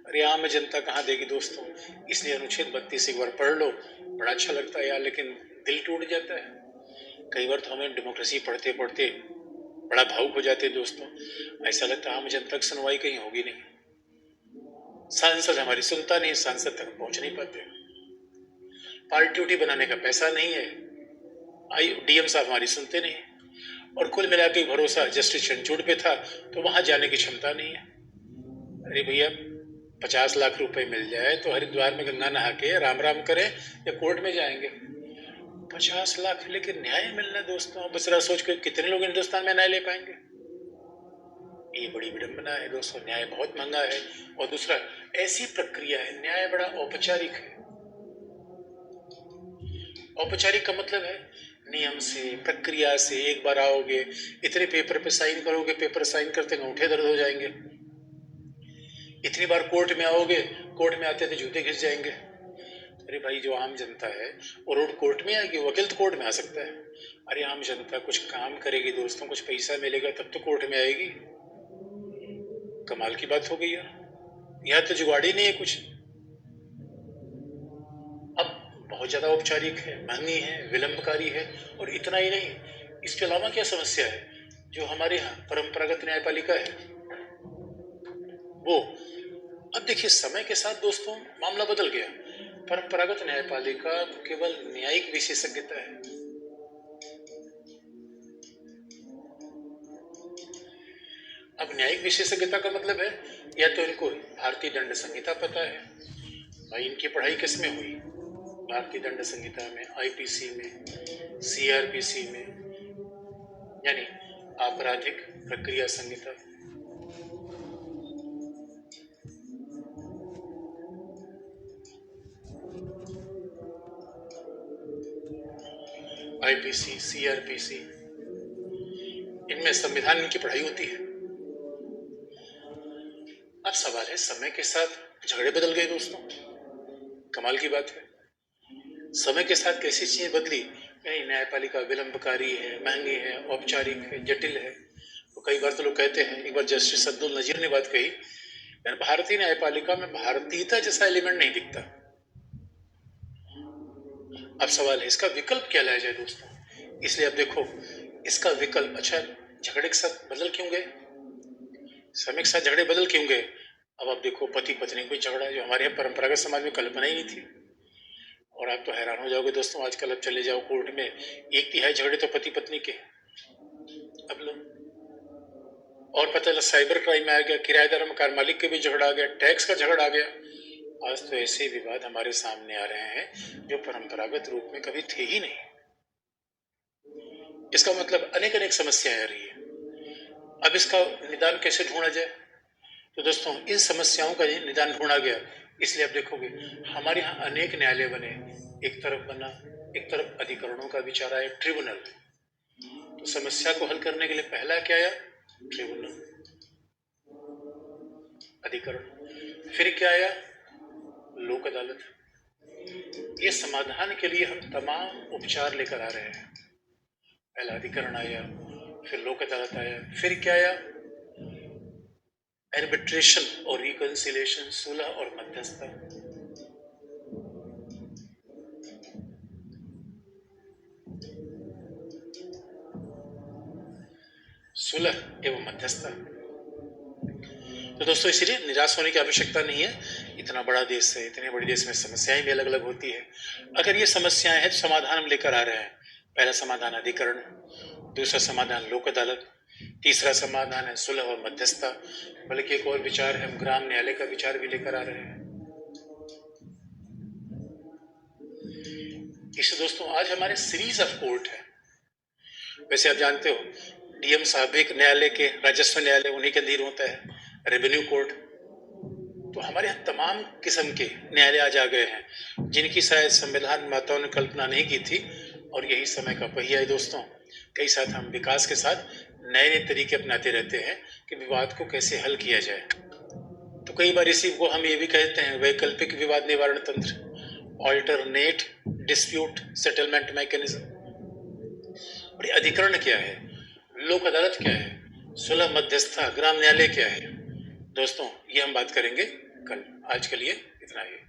अरे आम जनता कहाँ देगी दोस्तों? इसलिए अनुच्छेद 32 एक बार पढ़ लो, बड़ा अच्छा लगता है यार, लेकिन दिल टूट जाता है। कई बार तो हमें डेमोक्रेसी पढ़ते पढ़ते बड़ा भावुक हो जाते हैं दोस्तों। ऐसा लगता है आम जनता की सुनवाई कहीं होगी नहीं, सांसद हमारी सुनता नहीं, सांसद तक पहुंच नहीं पाते, पार्टी उटी बनाने का पैसा नहीं है, डीएम साहब हमारी सुनते नहीं, और कुल मिला के भरोसा जस्टिस चंचूड़ पे था, तो वहां जाने की क्षमता नहीं है। अरे भैया 50 लाख रुपए मिल जाए तो हरिद्वार में गंगा नहा के राम राम करें, या कोर्ट में जाएंगे? 50 लाख, लेकिन न्याय मिलना दोस्तों, बस जरा सोच के कितने लोग हिंदुस्तान में न्याय ले पाएंगे? ये बड़ी विडंबना है दोस्तों। न्याय बहुत महंगा है, और दूसरा ऐसी प्रक्रिया है, न्याय बड़ा औपचारिक है। औपचारिक का मतलब है नियम से, प्रक्रिया से। एक बार आओगे, इतने पेपर पे साइन करोगे, पेपर साइन करते अंगूठे दर्द हो जाएंगे। इतनी बार कोर्ट में आओगे, कोर्ट में आते थे जूते घिस जाएंगे। अरे भाई, जो आम जनता है वो रोड कोर्ट में आएगी, वकील तो कोर्ट में आ सकता है। अरे आम जनता कुछ काम करेगी दोस्तों, कुछ पैसा मिलेगा तब तो कोर्ट में आएगी। कमाल की बात हो गई यार, यहाँ तो जुगाड़ी नहीं है कुछ। अब बहुत ज्यादा औपचारिक है, महंगी है, विलंबकारी है, और इतना ही नहीं, इसके अलावा क्या समस्या है? जो हमारे यहाँ परंपरागत न्यायपालिका है वो, अब देखिए समय के साथ दोस्तों मामला बदल गया। परंपरागत न्यायपालिका केवल न्यायिक विशेषज्ञता है। अब न्यायिक विशेषज्ञता का मतलब है, या तो इनको भारतीय दंड संहिता पता है, भाई इनकी पढ़ाई किस में हुई? भारतीय दंड संहिता में, आईपीसी में, सीआरपीसी में, यानी आपराधिक प्रक्रिया संहिता, आईपीसी, सीआरपीसी, इनमें संविधान की पढ़ाई होती है। अब सवाल है, समय के साथ झगड़े बदल गए दोस्तों, कमाल की बात है। समय के साथ कैसी चीजें बदली? न्यायपालिका विलंबकारी है, महंगी है, औपचारिक है, जटिल है। तो कई बार तो लोग कहते हैं, एक बार जस्टिस अब्दुल नजीर ने बात कही, भारतीय न्यायपालिका में भारतीयता जैसा एलिमेंट नहीं दिखता। अब सवाल है, इसका विकल्प क्या लाया जाए दोस्तों? इसलिए अब देखो, इसका विकल्प, अच्छा झगड़े के साथ बदल क्यों गए, समय के साथ झगड़े बदल क्यों गए? अब आप देखो, पति पत्नी कोई झगड़ा, जो हमारे यहाँ परंपरागत समाज में कल्पना ही नहीं थी। और आप तो हैरान हो जाओगे दोस्तों, आजकल अब चले जाओ कोर्ट में, 1/3 झगड़े तो पति पत्नी के। अब लो, और पता चला साइबर क्राइम में आ गया, किराएदार मकान मालिक के भी झगड़ा आ गया, टैक्स का झगड़ा आ गया। आज तो ऐसे विवाद हमारे सामने आ रहे हैं जो परंपरागत रूप में कभी थे ही नहीं। इसका मतलब अनेक अनेक समस्याएं आ रही है। अब इसका निदान कैसे ढूंढा जाए? तो दोस्तों, इन समस्याओं का निदान ढूंढा गया। इसलिए आप देखोगे हमारे यहाँ अनेक न्यायालय बने, एक तरफ बना, एक तरफ अधिकरणों का विचार आया, ट्रिब्यूनल। तो समस्या को हल करने के लिए पहला क्या आया? ट्रिब्यूनल, अधिकरण। फिर क्या आया? लोक अदालत। ये समाधान के लिए हम तमाम उपचार लेकर आ रहे हैं। पहला अधिकरण आया, फिर लोक अदालत आया, फिर क्या आया? आर्बिट्रेशन और रिकंसिलिएशन, सुलह और मध्यस्थता। सुलह एवं मध्यस्थता। तो दोस्तों इसीलिए निराश होने की आवश्यकता नहीं है। इतना बड़ा देश है, इतने बड़े देश में समस्याएं भी अलग अलग होती है। अगर ये समस्याएं हैं तो समाधान हम लेकर आ रहे हैं। पहला समाधान अधिकरण, दूसरा समाधान लोक अदालत, तीसरा समाधान है सुलह और मध्यस्थता। बल्कि एक और विचार है, हम ग्राम न्यायालय का विचार भी लेकर आ रहे हैं। इससे दोस्तों आज हमारे सीरीज ऑफ कोर्ट है। वैसे आप जानते हो डीएम साहब भी न्यायालय के, राजस्व न्यायालय उन्हीं के अधीन होता है, रेवेन्यू कोर्ट। तो हमारे यहाँ तमाम किस्म के न्यायालय आज आ गए हैं जिनकी शायद संविधान माताओं ने कल्पना नहीं की थी। और यही समय का पहिया है दोस्तों। कई साथ हम विकास के साथ नए नए तरीके अपनाते रहते हैं कि विवाद को कैसे हल किया जाए। तो कई बार इसी को हम ये भी कहते हैं वैकल्पिक विवाद निवारण तंत्र, ऑल्टरनेट डिस्प्यूट सेटलमेंट मैकेनिज्म। और ये अधिकरण क्या है, लोक अदालत क्या है, सुलह मध्यस्थता, ग्राम न्यायालय क्या है, दोस्तों ये हम बात करेंगे कल। आज के लिए इतना ही।